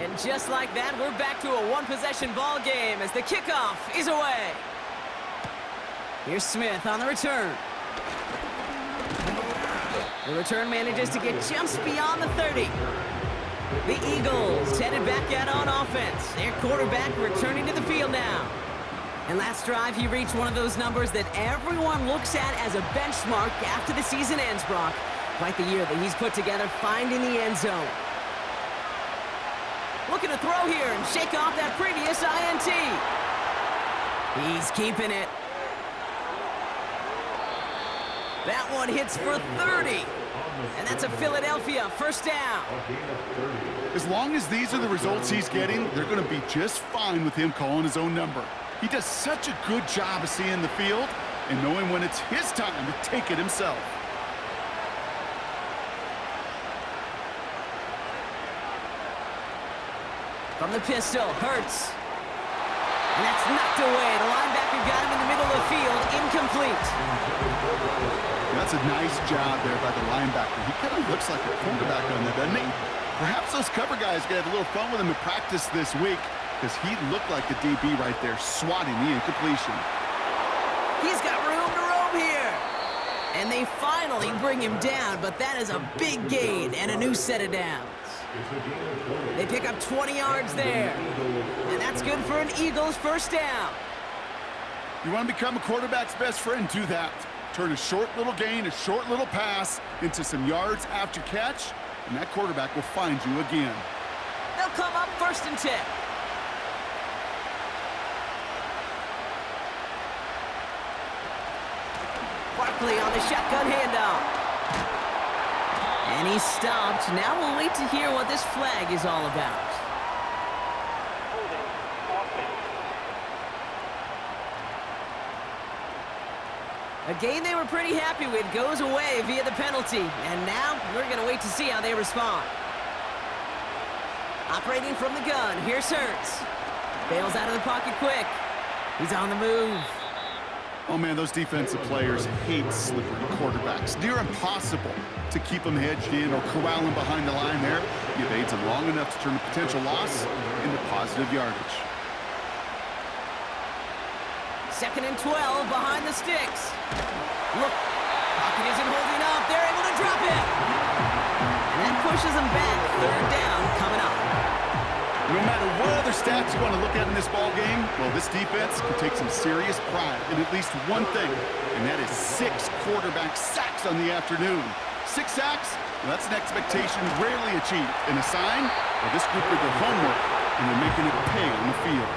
[SPEAKER 3] And just like that, we're back to a one-possession ball game as the kickoff is away. Here's Smith on the return. The return manages to get just beyond the 30. The Eagles headed back out on offense. Their quarterback returning to the field now. And last drive, he reached one of those numbers that everyone looks at as a benchmark after the season ends, Brock. Quite the year that he's put together finding the end zone. Looking to throw here and shake off that previous INT. He's keeping it. That one hits for 30. And that's a Philadelphia first down.
[SPEAKER 4] As long as these are the results he's getting, they're going to be just fine with him calling his own number. He does such a good job of seeing the field and knowing when it's his time to take it himself.
[SPEAKER 3] From the pistol, Hurts. And that's knocked away. The linebacker got him in the middle of the field. Incomplete.
[SPEAKER 4] That's a nice job there by the linebacker. He kind of looks like a quarterback on there, doesn't he? Perhaps those cover guys can have a little fun with him in practice this week because he looked like a DB right there, swatting the incompletion. He's got room to roam here. And they finally bring him down, but that is a big gain and a new set of downs. They pick up 20 yards there. And that's good for an Eagles first down. You want to become a quarterback's best friend? Do that. Turn a short little gain, a short little pass into some yards after catch, and that quarterback will find you again. They'll come up first and 10. Barkley on the shotgun handoff. And he's stopped. Now we'll wait to hear what this flag is all about. A game they were pretty happy with goes away via the penalty. And now we're going to wait to see how they respond. Operating from the gun, here's Hurts. Bails out of the pocket quick. He's on the move. Oh, man, those defensive players hate slippery quarterbacks. Near impossible to keep them hedged in or corral them behind the line there. He evades them long enough to turn a potential loss into positive yardage.
[SPEAKER 3] 2nd and 12 behind the sticks. Look, Pocket isn't holding up. They're able to drop it. And that pushes them back. 3rd down coming up.
[SPEAKER 4] No matter what other stats you want to look at in this ball game, well, this defense can take some serious pride in at least one thing, and that is 6 quarterback sacks on the afternoon. 6 sacks, well, that's an expectation rarely achieved, and a sign that this group did their homework, and they're making it pay on the field.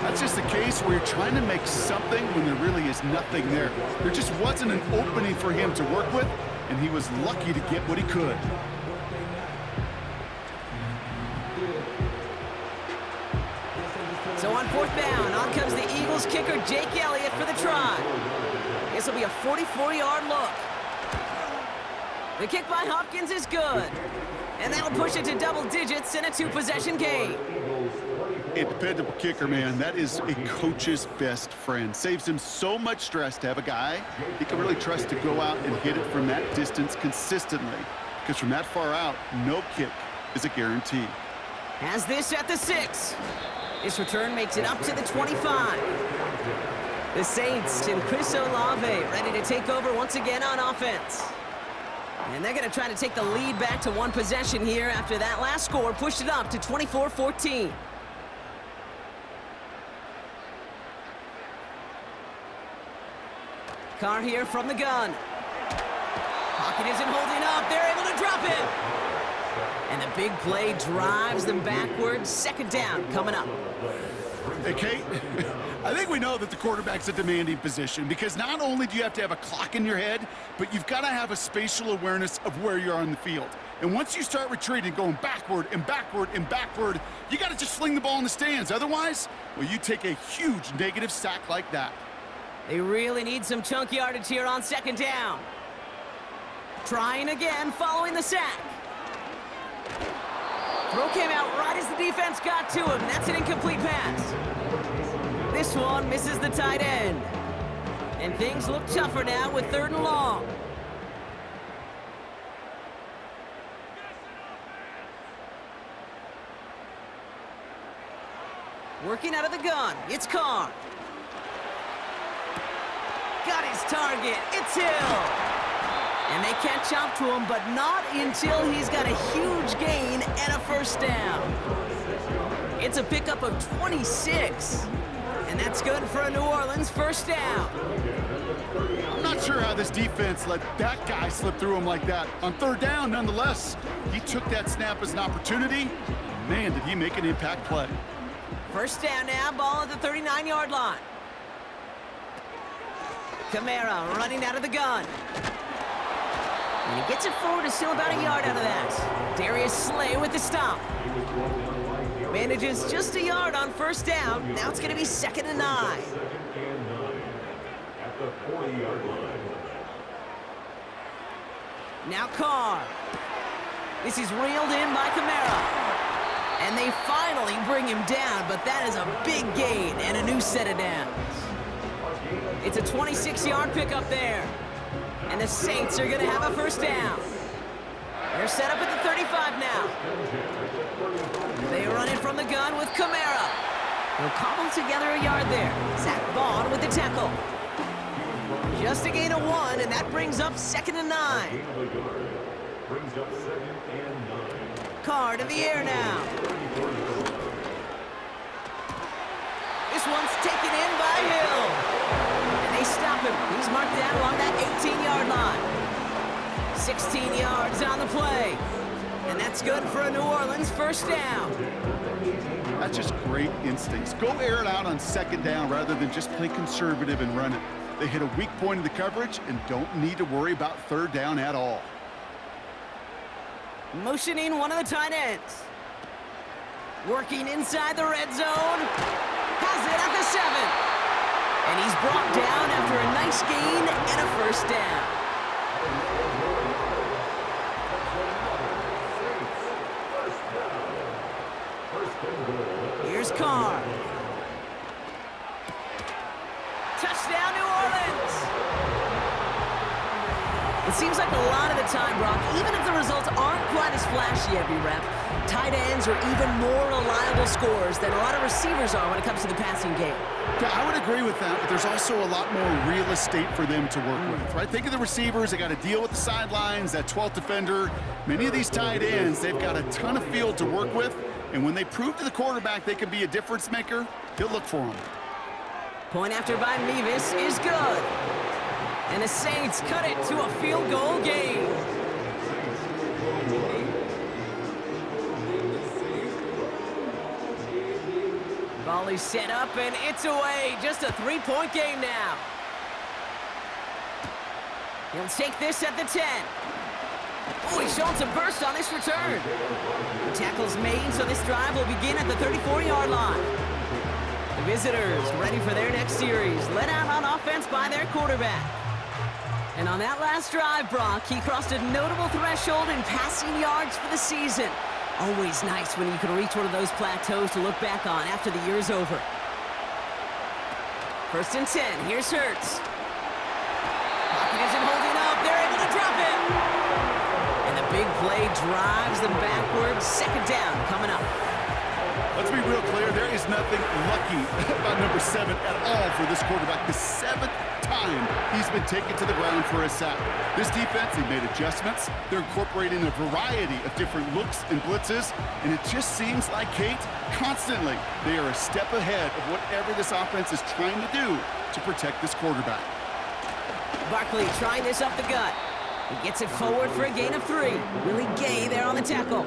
[SPEAKER 4] That's just the case where you're trying to make something when there really is nothing there. There just wasn't an opening for him to work with, and he was lucky to get what he could.
[SPEAKER 3] So on 4th down, on comes the Eagles kicker, Jake Elliott, for the try. This will be a 44-yard look. The kick by Hopkins is good. And that'll push it to double digits in a 2-possession game.
[SPEAKER 4] A dependable kicker, man. That is a coach's best friend. Saves him so much stress to have a guy he can really trust to go out and hit it from that distance consistently. Because from that far out, no kick is a guarantee.
[SPEAKER 3] Has this at the 6. This return makes it up to the 25. The Saints and Chris Olave ready to take over once again on offense. And they're going to try to take the lead back to 1 possession here after that last score pushed it up to 24-14. Carr here from the gun. Pocket isn't holding up. They're able to drop it. And the big play drives them backwards. 2nd down coming up.
[SPEAKER 4] Hey, Kate, I think we know that the quarterback's a demanding position because not only do you have to have a clock in your head, but you've got to have a spatial awareness of where you are on the field. And once you start retreating, going backward and backward and backward, you got to just fling the ball in the stands. Otherwise, well, you take a huge negative sack like that.
[SPEAKER 3] They really need some chunk yardage here on 2nd down. Trying again following the sack. Throw came out right as the defense got to him. That's an incomplete pass. This one misses the tight end. And things look tougher now with 3rd and long. Working out of the gun, it's Carr. Got his target, it's Hill. And they catch up to him, but not until he's got a huge gain and a 1st down. It's a pickup of 26. And that's good for a New Orleans 1st down.
[SPEAKER 4] I'm not sure how this defense let that guy slip through him like that. On 3rd down, nonetheless, he took that snap as an opportunity. Man, did he make an impact play.
[SPEAKER 3] 1st down now, ball at the 39-yard line. Kamara running out of the gun. And he gets it forward to still about a yard out of that. Darius Slay with the stop. Manages just a yard on 1st down. Now it's going to be 2nd and 9.
[SPEAKER 5] At the 40-yard line.
[SPEAKER 3] Now Carr. This is reeled in by Kamara. And they finally bring him down, but that is a big gain and a new set of downs. It's a 26-yard pickup there. And the Saints are going to have a 1st down. They're set up at the 35 now. They run it from the gun with Kamara. He'll cobble together a yard there. Zach Vaughn with the tackle. Just a gain of 1, and that brings up 2nd and 9. Carr to the air now. This one's taken in by Hill. And they stop him. He's marked down along that 18-yard line. 16 yards on the play. And that's good for a New Orleans 1st down.
[SPEAKER 4] That's just great instincts. Go air it out on 2nd down rather than just play conservative and run it. They hit a weak point in the coverage and don't need to worry about 3rd down at all.
[SPEAKER 3] Motioning one of the tight ends. Working inside the red zone. Has it at the 7. And he's brought down after a nice gain and a 1st down. Here's Carr. Touchdown, New Orleans. a lot of the time, Brock, even if the results aren't quite as flashy every rep, tight ends are even more reliable scorers than a lot of receivers are when it comes to the passing game.
[SPEAKER 4] Yeah, I would agree with that, but there's also a lot more real estate for them to work with, right? Think of the receivers. They got to deal with the sidelines, that 12th defender. Many of these tight ends, they've got a ton of field to work with, and when they prove to the quarterback they can be a difference maker, he'll look for them.
[SPEAKER 3] Point after by Mevis is good. And the Saints cut it to a field goal game. Volley set up, and it's away. Just a three-point game now. He'll take this at the 10. Oh, he's showing some burst on this return. The tackle's made, so this drive will begin at the 34-yard line. The visitors ready for their next series, led out on offense by their quarterback. And on that last drive, Brock, he crossed a notable threshold in passing yards for the season. Always nice when you can reach one of those plateaus to look back on after the year's over. 1st and 10, here's Hurts. Pocket isn't holding up, they're able to drop it. And the big play drives them backwards. 2nd down coming up.
[SPEAKER 4] Let's be real clear, there is nothing lucky about number 7 at all for this quarterback. The 7th time he's been taken to the ground for a sack. This defense, they made adjustments. They're incorporating a variety of different looks and blitzes, and it just seems like, Kate, constantly they are a step ahead of whatever this offense is trying to do to protect this quarterback.
[SPEAKER 3] Barkley trying this up the gut. He gets it forward for a gain of 3. Willie Gay there on the tackle.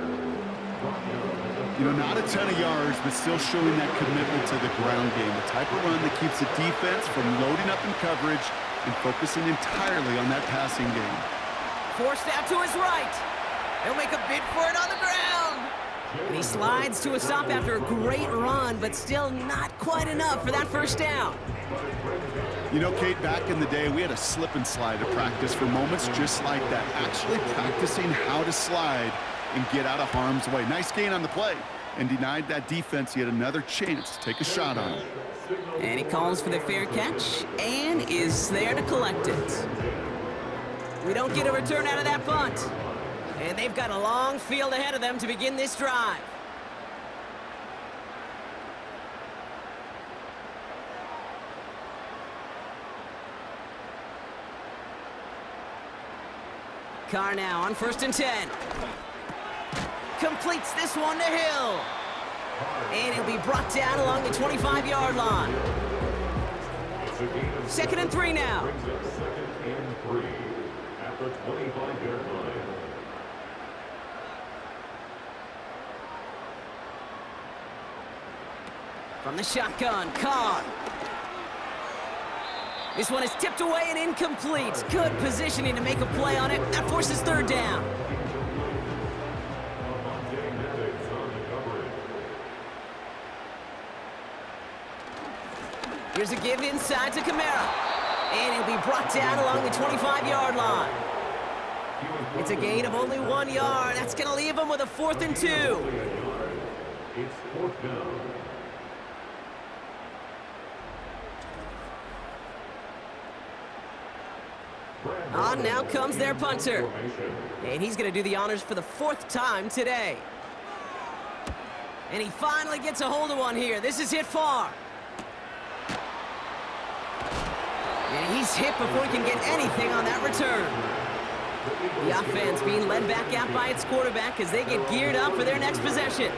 [SPEAKER 4] You know, not a ton of yards, but still showing that commitment to the ground game. The type of run that keeps the defense from loading up in coverage and focusing entirely on that passing game.
[SPEAKER 3] Forced out to his right. He'll make a bid for it on the ground. And he slides to a stop after a great run, but still not quite enough for that 1st down.
[SPEAKER 4] You know, Kate, back in the day, we had a slip and slide to practice for moments just like that. Actually practicing how to slide and get out of harm's way. Nice gain on the play, and denied that defense yet another chance to take a shot on him.
[SPEAKER 3] And he calls for the fair catch and is there to collect it. We don't get a return out of that punt. And they've got a long field ahead of them to begin this drive. Carr now on 1st and 10. Completes this one to Hill. And he'll be brought down along the 25-yard line. 2nd and 3 now.
[SPEAKER 5] 2nd and 3 at the 25-yard line.
[SPEAKER 3] From the shotgun, Carr. This one is tipped away and incomplete. Good positioning to make a play on it. That forces 3rd down. Here's a give inside to Kamara. And he'll be brought down along the 25-yard line. It's a gain of only 1 yard. That's going to leave him with a 4th and 2.
[SPEAKER 5] It's 4th down.
[SPEAKER 3] On now comes their punter. And he's going to do the honors for the 4th time today. And he finally gets a hold of one here. This is hit far. And he's hit before he can get anything on that return. The offense being led back out by its quarterback as they get geared up for their next possession.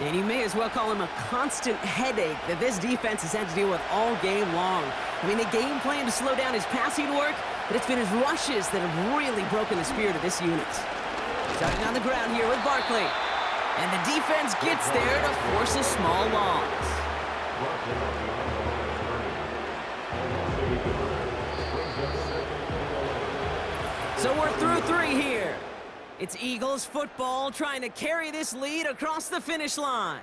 [SPEAKER 3] And you may as well call him a constant headache that this defense has had to deal with all game long. I mean, they game plan to slow down his passing work, but it's been his rushes that have really broken the spirit of this unit. Starting on the ground here with Barkley. And the defense gets there to force a small loss. So we're through 3 here. It's Eagles football trying to carry this lead across the finish line.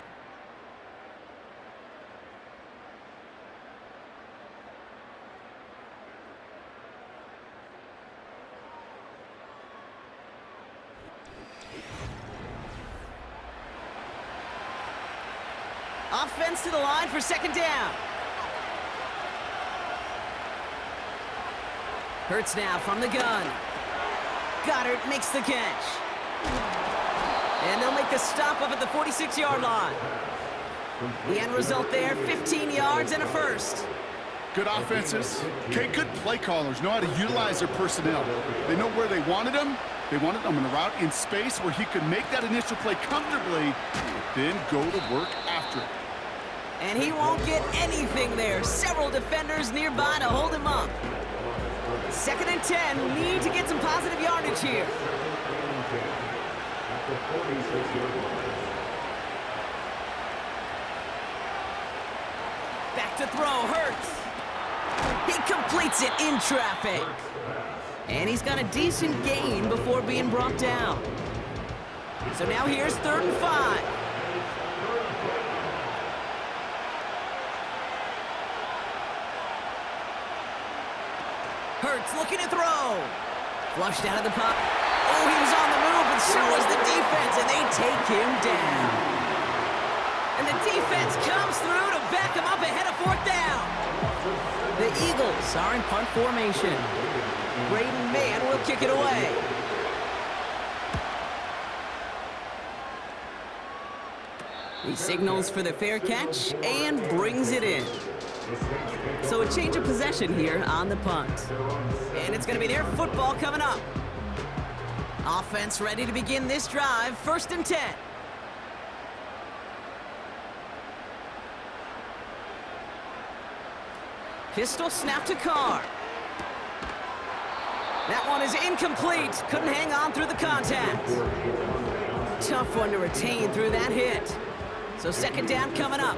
[SPEAKER 3] Offense to the line for 2nd down. Hurts now from the gun. Goddard makes the catch. And they'll make the stop up at the 46-yard line. The end result there, 15 yards and a first.
[SPEAKER 4] Good offenses. Okay, good play callers know how to utilize their personnel. They know where they wanted them. They wanted them in a route in space where he could make that initial play comfortably, then go to work after it.
[SPEAKER 3] And he won't get anything there. Several defenders nearby to hold him up. 2nd and 10. Need to get some positive yardage here. Back to throw. Hurts. He completes it in traffic. And he's got a decent gain before being brought down. So now here's 3rd and 5. Hurts looking to throw. Flushed out of the pocket. Oh, he was on the move, and so was the defense, and they take him down. And the defense comes through to back him up ahead of 4th down. The Eagles are in punt formation. Braden Mann will kick it away. He signals for the fair catch and brings it in. So a change of possession here on the punt. And it's going to be their football coming up. Offense ready to begin this drive. 1st and 10. Pistol snap to Carr. That one is incomplete. Couldn't hang on through the contact. Tough one to retain through that hit. So 2nd down coming up.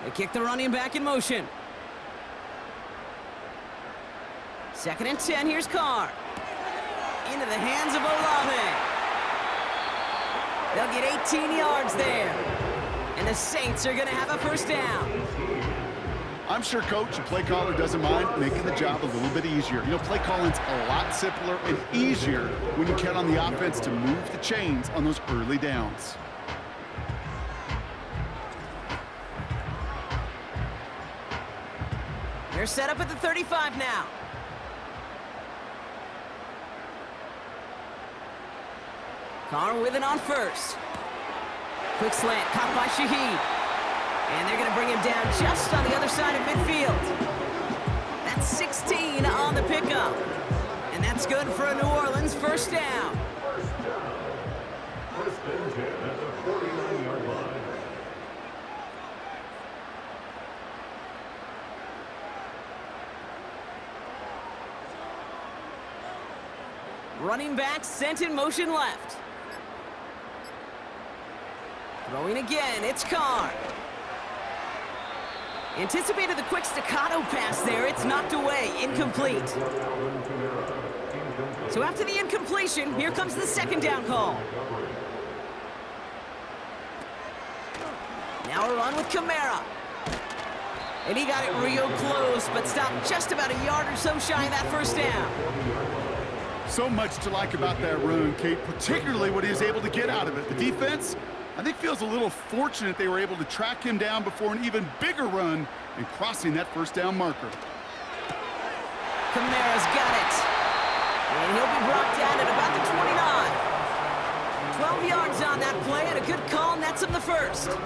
[SPEAKER 3] They kick the running back in motion. 2nd and 10. Here's Carr. Into the hands of Olave. They'll get 18 yards there. And the Saints are going to have a 1st down.
[SPEAKER 4] I'm sure coach and play caller doesn't mind making the job a little bit easier. You know, play calling's a lot simpler and easier when you count on the offense to move the chains on those early downs.
[SPEAKER 3] They're set up at the 35 now. Carr with it on 1st. Quick slant, caught by Shaheed. And they're going to bring him down just on the other side of midfield. That's 16 on the pickup. And that's good for a New Orleans 1st down.
[SPEAKER 5] 1st and 10 at the 49-yard line.
[SPEAKER 3] Running back sent in motion left. Throwing again, it's Carr. Anticipated the quick staccato pass there. It's knocked away, incomplete. So after the incompletion, here comes the 2nd down call. Now a run with Kamara. And he got it real close, but stopped just about a yard or so shy of that 1st down.
[SPEAKER 4] So much to like about that run, Kate, particularly what he was able to get out of it. The defense, I think, feels a little fortunate they were able to track him down before an even bigger run and crossing that 1st down marker.
[SPEAKER 3] Kamara's got it. And he'll be brought down at about the 29. 12 yards on that play, and a good call nets him the 1st.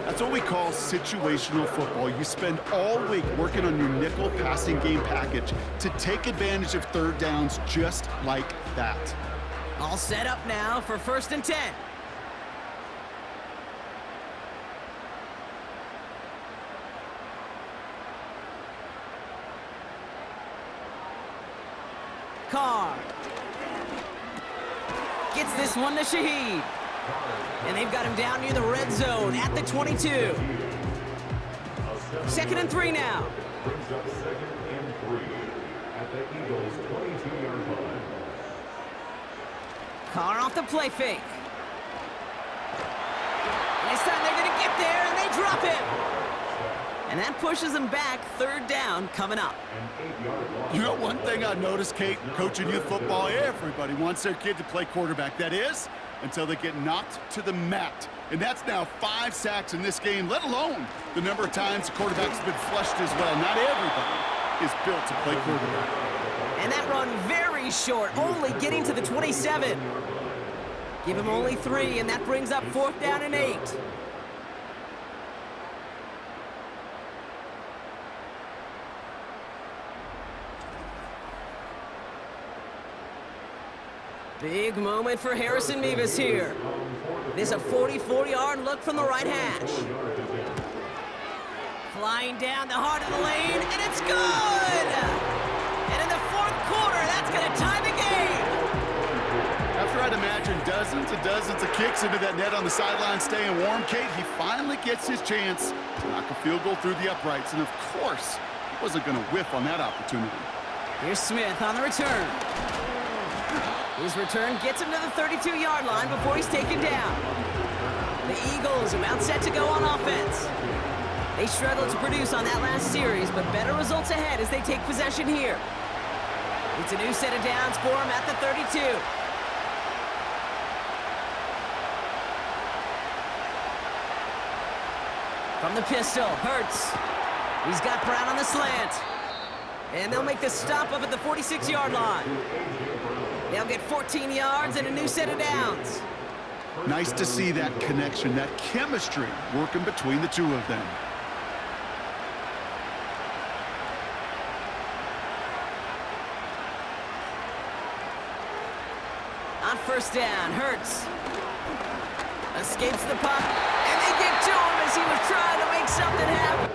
[SPEAKER 4] That's what we call situational football. You spend all week working on your nickel passing game package to take advantage of 3rd downs just like that.
[SPEAKER 3] All set up now for 1st and 10. Carr gets this one to Shaheed. And they've got him down near the red zone at the 22. 2nd and 3 now.
[SPEAKER 5] Brings up 2nd and 3 at the Eagles' 22-yard line.
[SPEAKER 3] Carr off the play fake. This time they're going to get there, and they drop him. And that pushes them back. 3rd down coming up.
[SPEAKER 4] You know, one thing I noticed, Kate, coaching youth football, everybody wants their kid to play quarterback. That is, until they get knocked to the mat. And that's now 5 sacks in this game, let alone the number of times the quarterback's been flushed as well. Not everybody is built to play quarterback.
[SPEAKER 3] And that run very short, only getting to the 27. Give him only 3, and that brings up 4th down and 8. Big moment for Harrison Mevis here. This is a 44-yard look from the right hash. Flying down the heart of the lane, and it's good! And in the 4th quarter, that's going to tie the game.
[SPEAKER 4] After I'd imagine dozens and dozens of kicks into that net on the sideline staying warm, Kate, he finally gets his chance to knock a field goal through the uprights. And of course, he wasn't going to whiff on that opportunity.
[SPEAKER 3] Here's Smith on the return. His return gets him to the 32-yard line before he's taken down. The Eagles about set to go on offense. They struggled to produce on that last series, but better results ahead as they take possession here. It's a new set of downs for him at the 32. From the pistol, Hurts. He's got Brown on the slant. And they'll make the stop up at the 46-yard line. They'll get 14 yards and a new set of downs.
[SPEAKER 4] Nice to see that connection, that chemistry working between the two of them.
[SPEAKER 3] On 1st down, Hurts escapes the puck, and they get to him as he was trying to make something happen.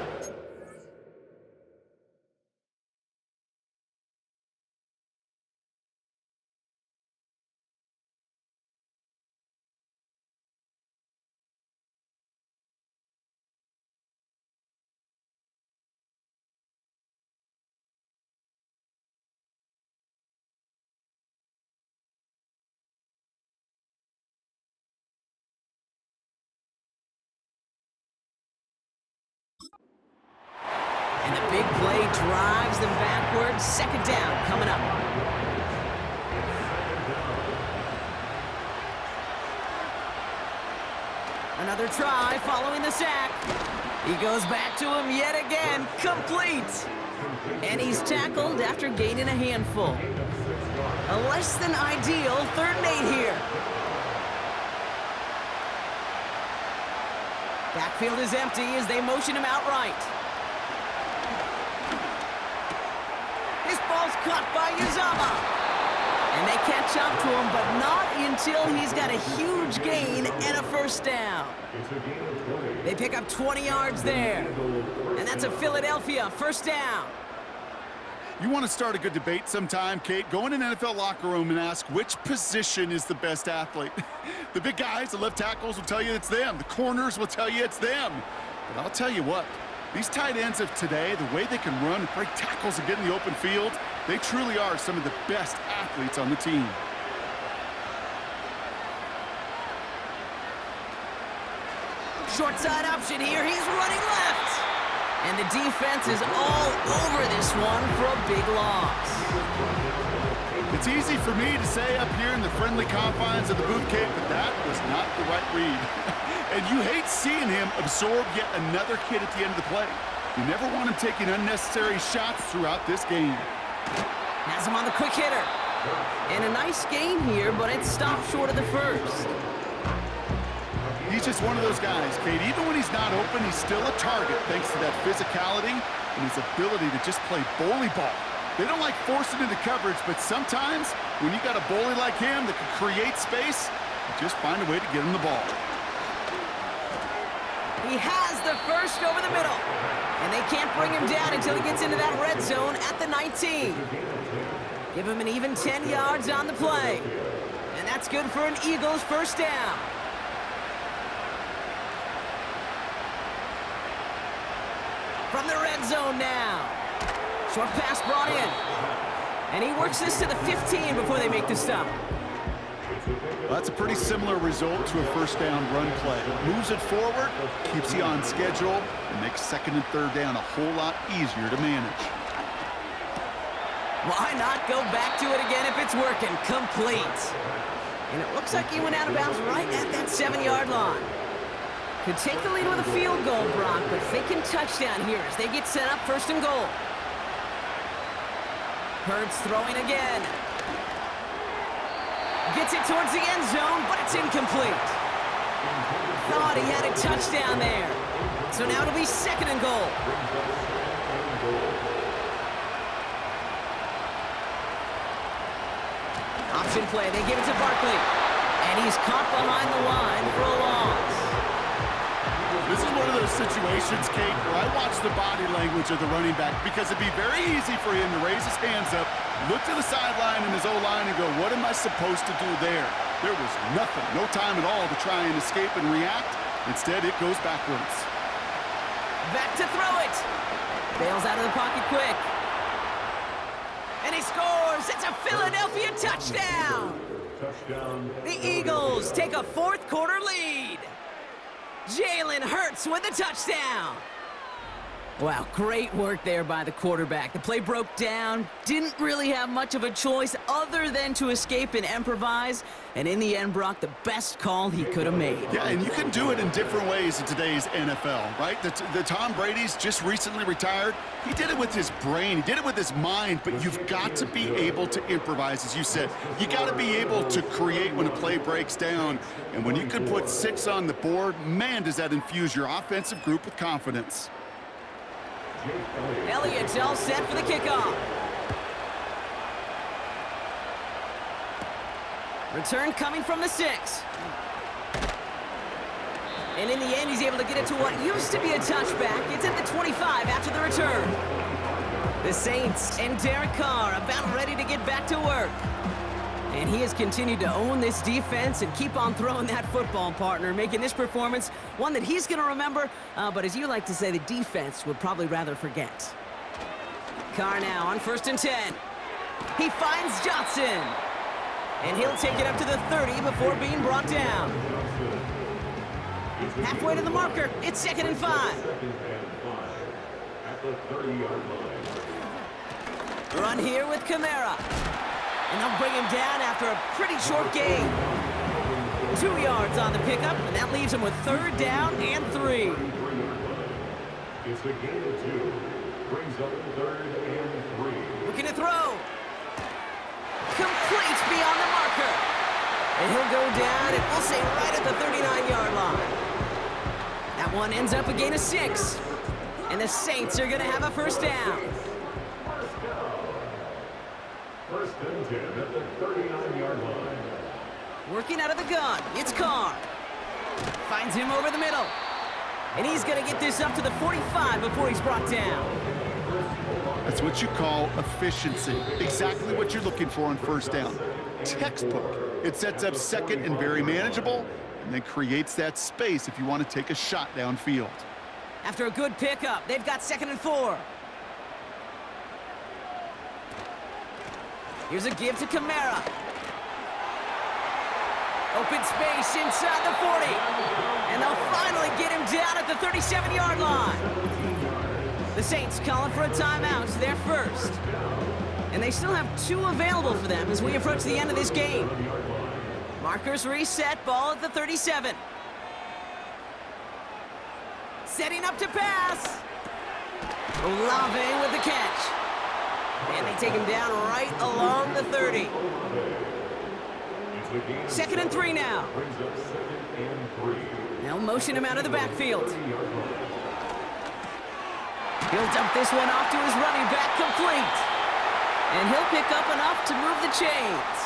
[SPEAKER 3] And the big play drives them backwards. 2nd down coming up. Another try following the sack. He goes back to him yet again. Complete. And he's tackled after gaining a handful. A less than ideal 3rd and 8 here. Backfield is empty as they motion him outright. This ball's caught by Uzama. And they catch up to him, but not until he's got a huge gain and a 1st down. They pick up 20 yards there. And that's a Philadelphia 1st down.
[SPEAKER 4] You want to start a good debate sometime, Kate? Go in an NFL locker room and ask which position is the best athlete. The big guys, the left tackles will tell you it's them. The corners will tell you it's them. But I'll tell you what, these tight ends of today, the way they can run and break tackles and get in the open field, they truly are some of the best athletes on the team.
[SPEAKER 3] Short side option here. He's running left. And the defense is all over this one for a big loss.
[SPEAKER 4] It's easy for me to say up here in the friendly confines of the booth, Kate, but that was not the right read. And you hate seeing him absorb yet another hit at the end of the play. You never want him taking unnecessary shots throughout this game.
[SPEAKER 3] Has him on the quick hitter. And a nice gain here, but it stopped short of the 1st.
[SPEAKER 4] He's just one of those guys, Kate. Even when he's not open, he's still a target thanks to that physicality and his ability to just play bully ball. They don't like forcing into coverage, but sometimes when you got a bully like him that can create space, you just find a way to get him the ball.
[SPEAKER 3] He has the 1st over the middle. And they can't bring him down until he gets into that red zone at the 19. Give him an even 10 yards on the play. And that's good for an Eagles 1st down. From the red zone now. Short pass brought in. And he works this to the 15 before they make the stop.
[SPEAKER 4] Well, that's a pretty similar result to a 1st down run play. Moves it forward, keeps you on schedule, and makes 2nd and 3rd down a whole lot easier to manage.
[SPEAKER 3] Why not go back to it again if it's working? Complete. And it looks like he went out of bounds right at that 7-yard line. Could take the lead with a field goal, Brock, but thinking touchdown here as they get set up 1st and goal. Hurts throwing again. Gets it towards the end zone, but it's incomplete. Thought he had a touchdown there. So now it'll be 2nd and goal. Option play, they give it to Barkley. And he's caught behind the line for a loss.
[SPEAKER 4] This is one of those situations, Kate, where I watch the body language of the running back because it'd be very easy for him to raise his hands up, look to the sideline and his O-line and go, what am I supposed to do there? There was nothing, no time at all to try and escape and react. Instead, it goes backwards.
[SPEAKER 3] Back to throw it. Bails out of the pocket quick. And he scores. It's a Philadelphia touchdown. The Eagles take a 4th quarter lead. Jalen Hurts with a touchdown. Wow, great work there by the quarterback. The play broke down, didn't really have much of a choice other than to escape and improvise, and in the end, Brock, the best call he could have made.
[SPEAKER 4] Yeah, and you can do it in different ways in today's NFL, right? The Tom Brady's just recently retired. He did it with his brain, he did it with his mind, but you've got to be able to improvise, as you said. You got to be able to create when a play breaks down, and when you can put 6 on the board, man, does that infuse your offensive group with confidence.
[SPEAKER 3] Elliott's all set for the kickoff. Return coming from the 6. And in the end, he's able to get it to what used to be a touchback. It's at the 25 after the return. The Saints and Derek Carr about ready to get back to work. And he has continued to own this defense and keep on throwing that football, partner, making this performance one that he's going to remember, but as you like to say, the defense would probably rather forget. Carr now on 1st and 10. He finds Johnson. And he'll take it up to the 30 before being brought down. Halfway to the marker, it's 2nd and 5. Run here with Kamara. And they'll bring him down after a pretty short gain. 2 yards on the pickup, and that leaves him with 3rd down and 3.
[SPEAKER 5] It's a gain of 2. Brings up 3rd and 3.
[SPEAKER 3] Looking to throw. Complete beyond the marker. And he'll go down, and we'll say right at the 39-yard line. That one ends up a gain of 6. And the Saints are going to have a 1st down.
[SPEAKER 5] 1st and 10 at the 39-yard line.
[SPEAKER 3] Working out of the gun, it's Carr. Finds him over the middle. And he's going to get this up to the 45 before he's brought down.
[SPEAKER 4] That's what you call efficiency. Exactly what you're looking for on 1st down. Textbook. It sets up 2nd and very manageable, and then creates that space if you want to take a shot downfield.
[SPEAKER 3] After a good pickup, they've got 2nd and 4. Here's a give to Kamara. Open space inside the 40. And they'll finally get him down at the 37-yard line. The Saints calling for a timeout. They're 1st. And they still have 2 available for them as we approach the end of this game. Markers reset, ball at the 37. Setting up to pass. Olave with the catch. And they take him down right along the 30. 2nd and 3 now. They'll motion him out of the backfield. He'll dump this one off to his running back, complete. And he'll pick up enough to move the chains.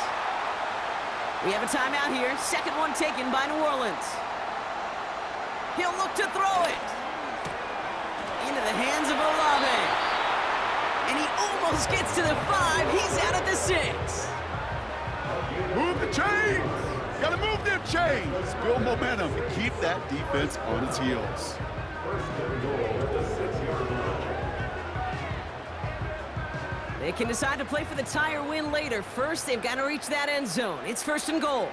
[SPEAKER 3] We have a timeout here. 2nd one taken by New Orleans. He'll look to throw it. Into the hands of Olave. And he almost gets to the 5. He's out at the 6.
[SPEAKER 4] Move the chains! Gotta move them chains! Build momentum and keep that defense on its heels.
[SPEAKER 5] 1st and goal at the 6-yard line.
[SPEAKER 3] They can decide to play for the tie or win later. First, they've got to reach that end zone. It's 1st and goal.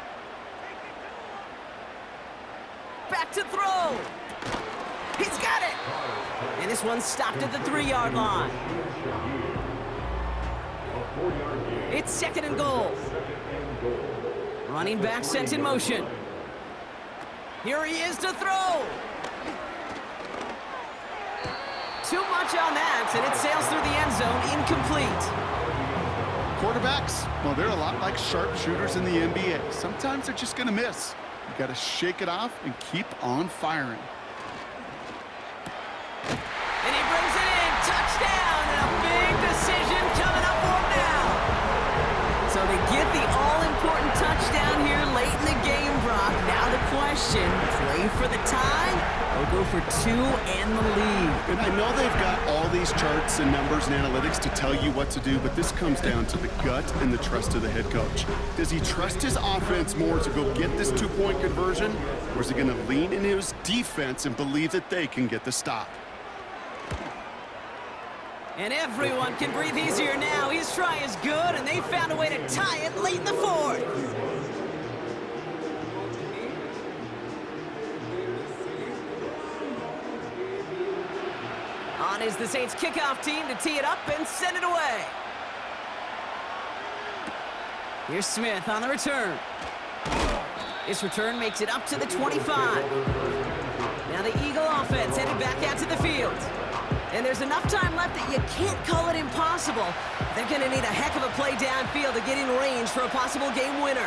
[SPEAKER 3] Back to throw. He's got it. And this one stopped at the 3-yard line. It's 2nd and goal. Running back sent in motion. Here he is to throw. Too much on that, and it sails through the end zone, incomplete.
[SPEAKER 4] Quarterbacks, well, they're a lot like sharpshooters in the NBA. Sometimes they're just going to miss. You got to shake it off and keep on firing.
[SPEAKER 3] And he brings it in. Touchdown, and a big decision coming up for him now. So they get the all-important touchdown here late in the game, Brock. Now the question, play for the tie or go for two and the lead?
[SPEAKER 4] And I know they've got all these charts and numbers and analytics to tell you what to do, but this comes down to the gut and the trust of the head coach. Does he trust his offense more to go get this two-point conversion, or is he going to lean into his defense and believe that they can get the stop?
[SPEAKER 3] And everyone can breathe easier now. His try is good, and they found a way to tie it late in the fourth. On is the Saints kickoff team to tee it up and send it away. Here's Smith on the return. This return makes it up to the 25. Now the Eagle offense headed back out to the field. And there's enough time left that you can't call it impossible. They're going to need a heck of a play downfield to get in range for a possible game winner.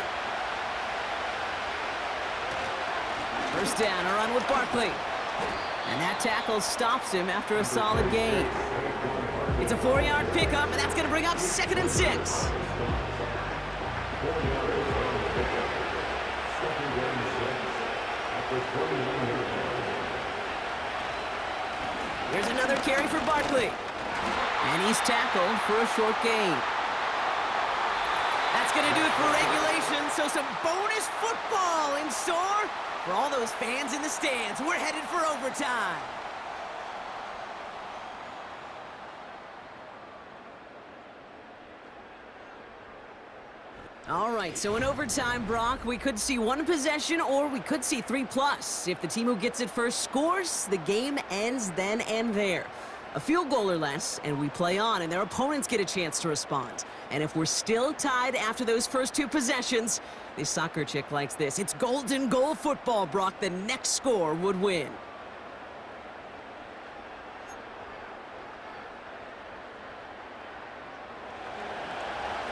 [SPEAKER 3] First down, a run with Barkley. And that tackle stops him after a solid gain. It's a 4-yard pickup, and that's going to bring up 2nd and 6. Here's another carry for Barkley. And he's tackled for a short gain. That's going to do it for regulation, so some bonus football in store for all those fans in the stands. We're headed for overtime. All right, so in overtime, Brock, we could see one possession or we could see 3+. If the team who gets it first scores, the game ends then and there. A field goal or less, and we play on, and their opponents get a chance to respond. And if we're still tied after those first 2 possessions, this soccer chick likes this. It's golden goal football, Brock. The next score would win.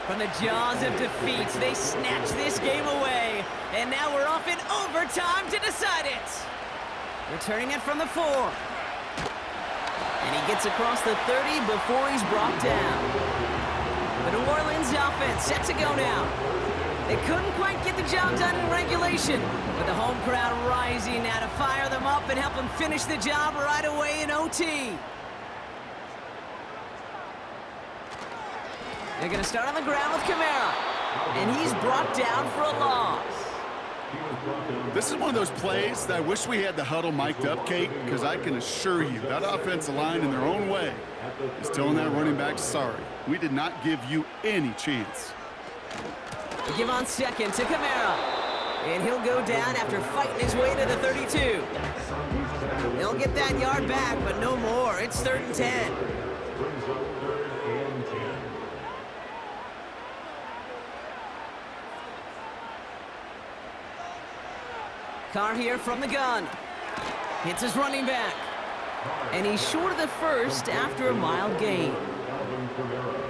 [SPEAKER 3] From the jaws of defeat, they snatch this game away. And now we're off in overtime to decide it. Returning it from the 4. And he gets across the 30 before he's brought down. The New Orleans offense set to go now. They couldn't quite get the job done in regulation, but the home crowd rising now to fire them up and help them finish the job right away in OT. They're going to start on the ground with Kamara, and he's brought down for a loss.
[SPEAKER 4] This is one of those plays that I wish we had the huddle mic'd up, Kate, because I can assure you that offensive line in their own way is telling that running back, sorry, we did not give you any chance.
[SPEAKER 3] They give on second to Kamara, and he'll go down after fighting his way to the 32. They'll get that yard back, but no more. It's 3rd and 10. Carr here from the gun. Hits his running back. And he's short of the first after a mild gain.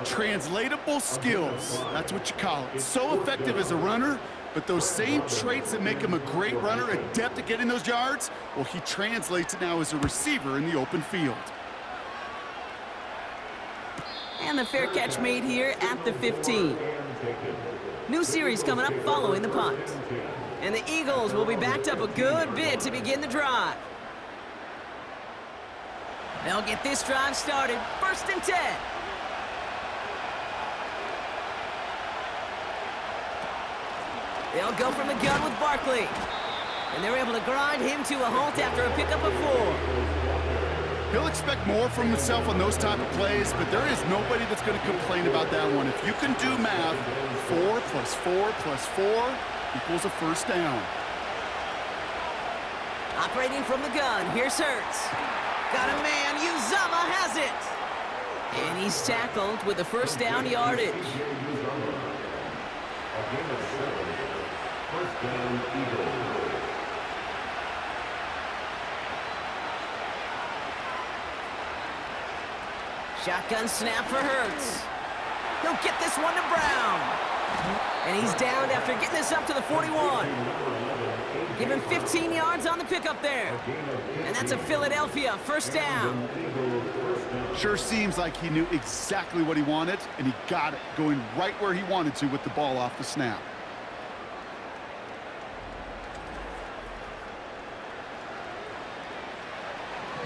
[SPEAKER 4] Translatable skills, that's what you call it. So effective as a runner, but those same traits that make him a great runner, adept at getting those yards, well, he translates it now as a receiver in the open field.
[SPEAKER 3] And the fair catch made here at the 15. New series coming up following the punt. And the Eagles will be backed up a good bit to begin the drive. They'll get this drive started. 1st and 10. They'll go from the gun with Barkley. And they're able to grind him to a halt after a pickup of 4.
[SPEAKER 4] He'll expect more from himself on those type of plays, but there is nobody that's going to complain about that one. If you can do math, 4 plus 4 plus 4 equals a first down.
[SPEAKER 3] Operating from the gun, here's Hurts. Got a man, Uzama has it. And he's tackled with the first down yardage.
[SPEAKER 5] First down, Eagles.
[SPEAKER 3] Shotgun snap for Hurts. He'll get this one to Brown. And he's down after getting this up to the 41. Give him 15 yards on the pickup there. And that's a Philadelphia first down.
[SPEAKER 4] Sure seems like he knew exactly what he wanted, and he got it, going right where he wanted to with the ball off the snap.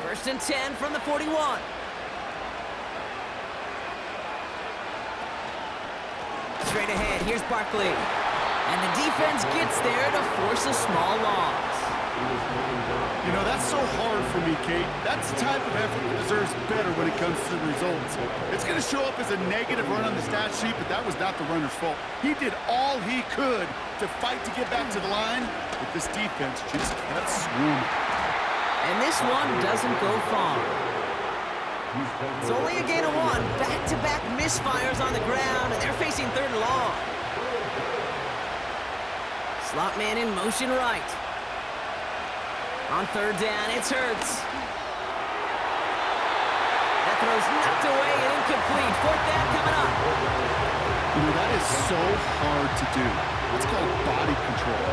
[SPEAKER 3] First and 10 from the 41. Straight ahead, here's Barkley. And the defense gets there to force a small loss.
[SPEAKER 4] You know, that's so hard for me, Kate. That's the type of effort that deserves better when it comes to the results. It's going to show up as a negative run on the stat sheet, but that was not the runner's fault. He did all he could to fight to get back to the line, but this defense just kept swarming.
[SPEAKER 3] And this one doesn't go far. It's only a gain of one. Back-to-back misfires on the ground, and they're facing third and long. Slot man in motion right. On third down, it's Hurts. That throw's knocked away and incomplete. Fourth down coming up.
[SPEAKER 4] You know, that is so hard to do. It's called body control.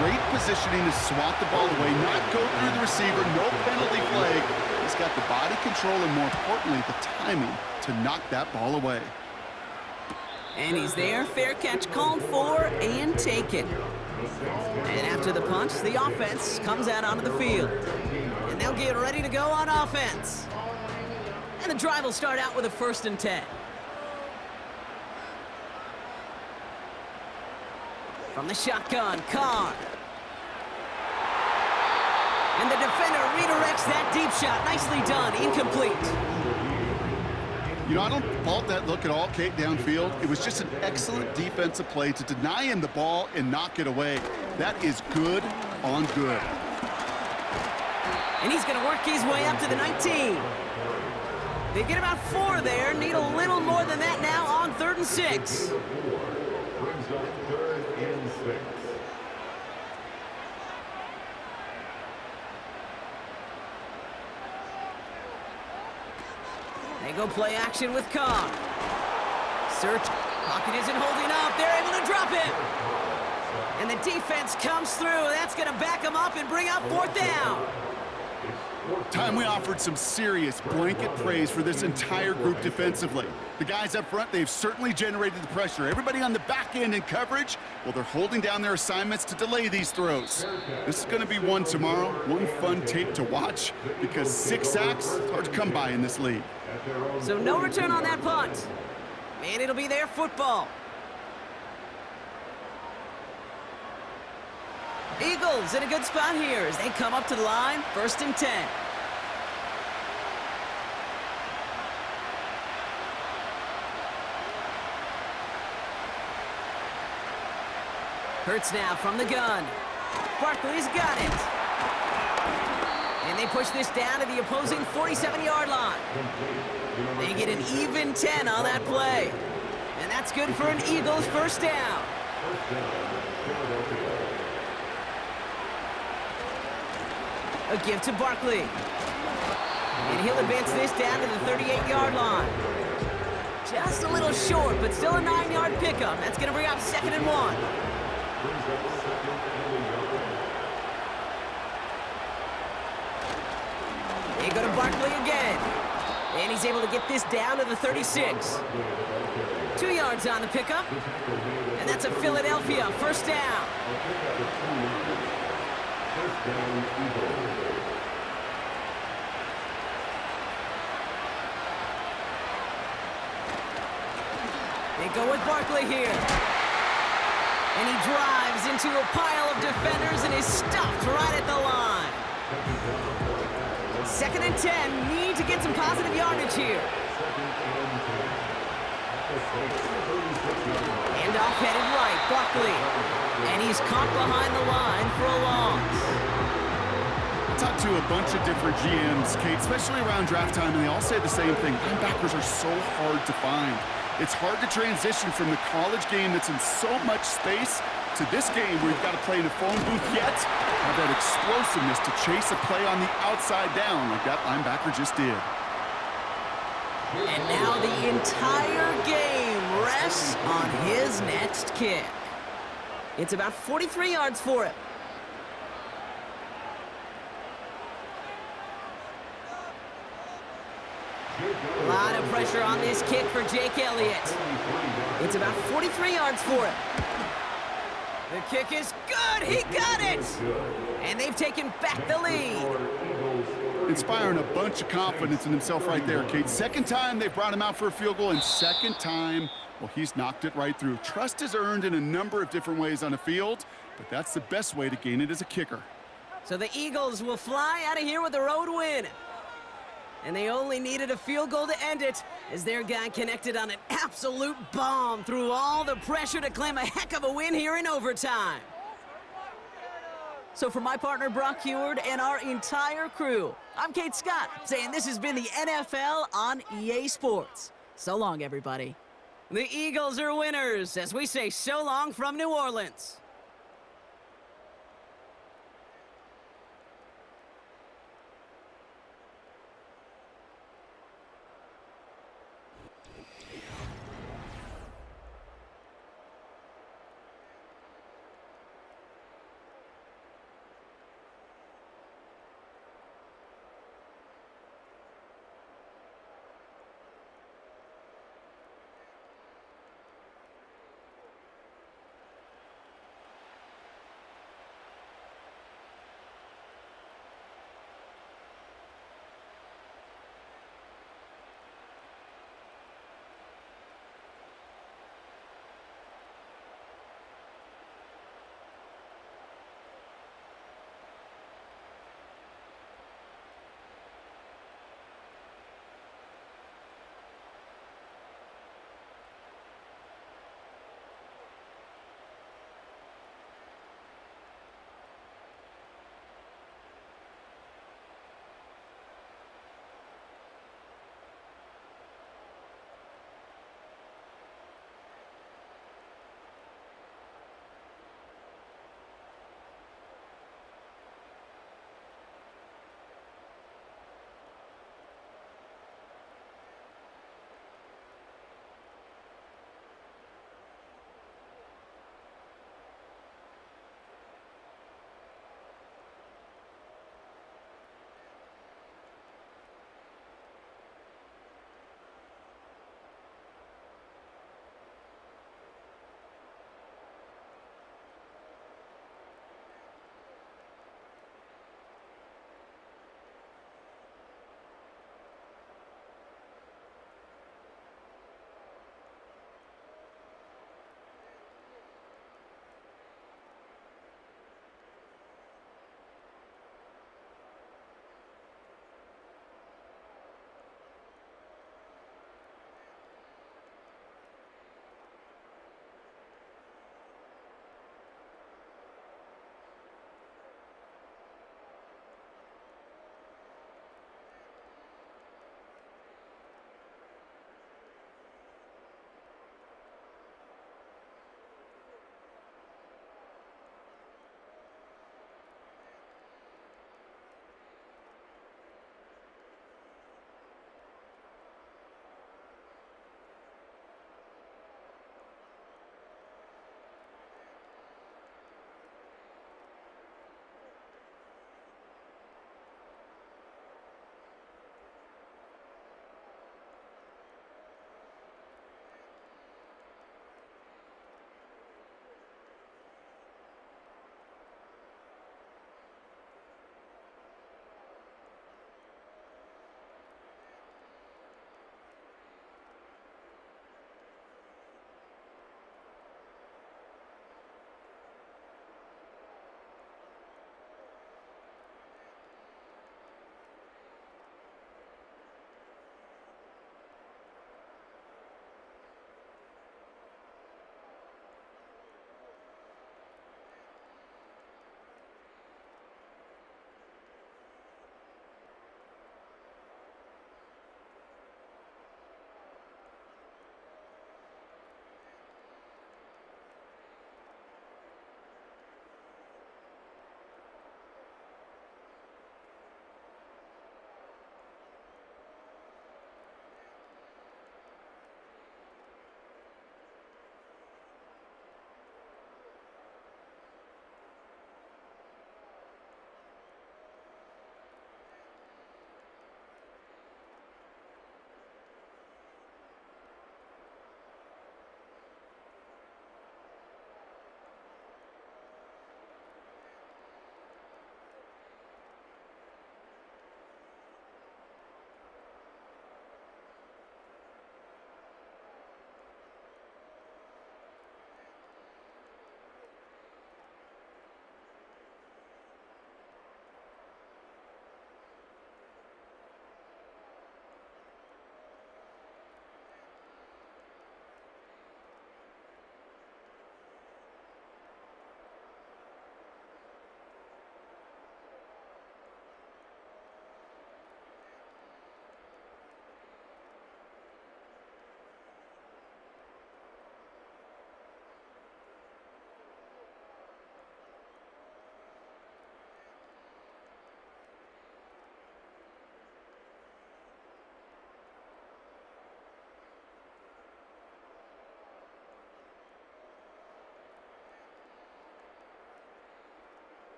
[SPEAKER 4] Great positioning to swat the ball away, not go through the receiver, no penalty flag. He's got the body control and, more importantly, the timing to knock that ball away.
[SPEAKER 3] And he's there. Fair catch called for and taken. And after the punch, the offense comes out onto the field. And they'll get ready to go on offense. And the drive will start out with a first and 10. From the shotgun, Carr. And the defender redirects that deep shot. Nicely done. Incomplete.
[SPEAKER 4] You know, I don't fault that look at all, Kate, downfield. It was just an excellent defensive play to deny him the ball and knock it away. That is good on good.
[SPEAKER 3] And he's going to work his way up to the 19. They get about 4 there. Need a little more than that now on 3rd and 6.
[SPEAKER 5] Brings up 3rd and 6.
[SPEAKER 3] They go play action with Carr. Search. Pocket isn't holding up. They're able to drop it. And the defense comes through. That's going to back them up and bring up 4th down.
[SPEAKER 4] Time we offered some serious blanket praise for this entire group defensively. The guys up front, they've certainly generated the pressure. Everybody on the back end in coverage, well, they're holding down their assignments to delay these throws. This is going to be one tomorrow, one fun tape to watch, because 6 sacks, it's hard to come by in this league.
[SPEAKER 3] So no return on that punt. And it'll be their football. Eagles in a good spot here as they come up to the line. 1st and 10. Hurts now from the gun. Barkley's got it. And they push this down to the opposing 47-yard line. They get an even 10 on that play. And that's good for an Eagles first down. A give to Barkley. And he'll advance this down to the 38-yard line. Just a little short, but still a 9-yard pickup. That's going to bring up 2nd and 1. They go to Barkley again. And he's able to get this down to the 36. 2 yards on the pickup. And that's a Philadelphia first down. They go with Barkley here. And he drives into a pile of defenders and is stopped right at the line. 2nd and 10. Need to get some positive yardage here. And off headed right, Barkley. And he's caught behind the line for a loss.
[SPEAKER 4] I talked to a bunch of different GMs, Kate, especially around draft time, and they all say the same thing. Linebackers are so hard to find. It's hard to transition from the college game that's in so much space to this game where you've got to play in a phone booth yet have that explosiveness to chase a play on the outside down like that linebacker just did.
[SPEAKER 3] And now the entire game rests on his next kick. It's about 43 yards for him. A lot of pressure on this kick for Jake Elliott. It's about 43 yards for him. The kick is good. He got it. And they've taken back the lead.
[SPEAKER 4] Inspiring a bunch of confidence in himself right there, Kate. Second time they brought him out for a field goal, and second time, well, he's knocked it right through. Trust is earned in a number of different ways on the field, but that's the best way to gain it as a kicker.
[SPEAKER 3] So the Eagles will fly out of here with a road win. And they only needed a field goal to end it, as their guy connected on an absolute bomb through all the pressure to claim a heck of a win here in overtime. So for my partner Brock Heward and our entire crew, I'm Kate Scott, saying this has been the NFL on EA Sports. So long, everybody. The Eagles are winners, as we say so long from New Orleans.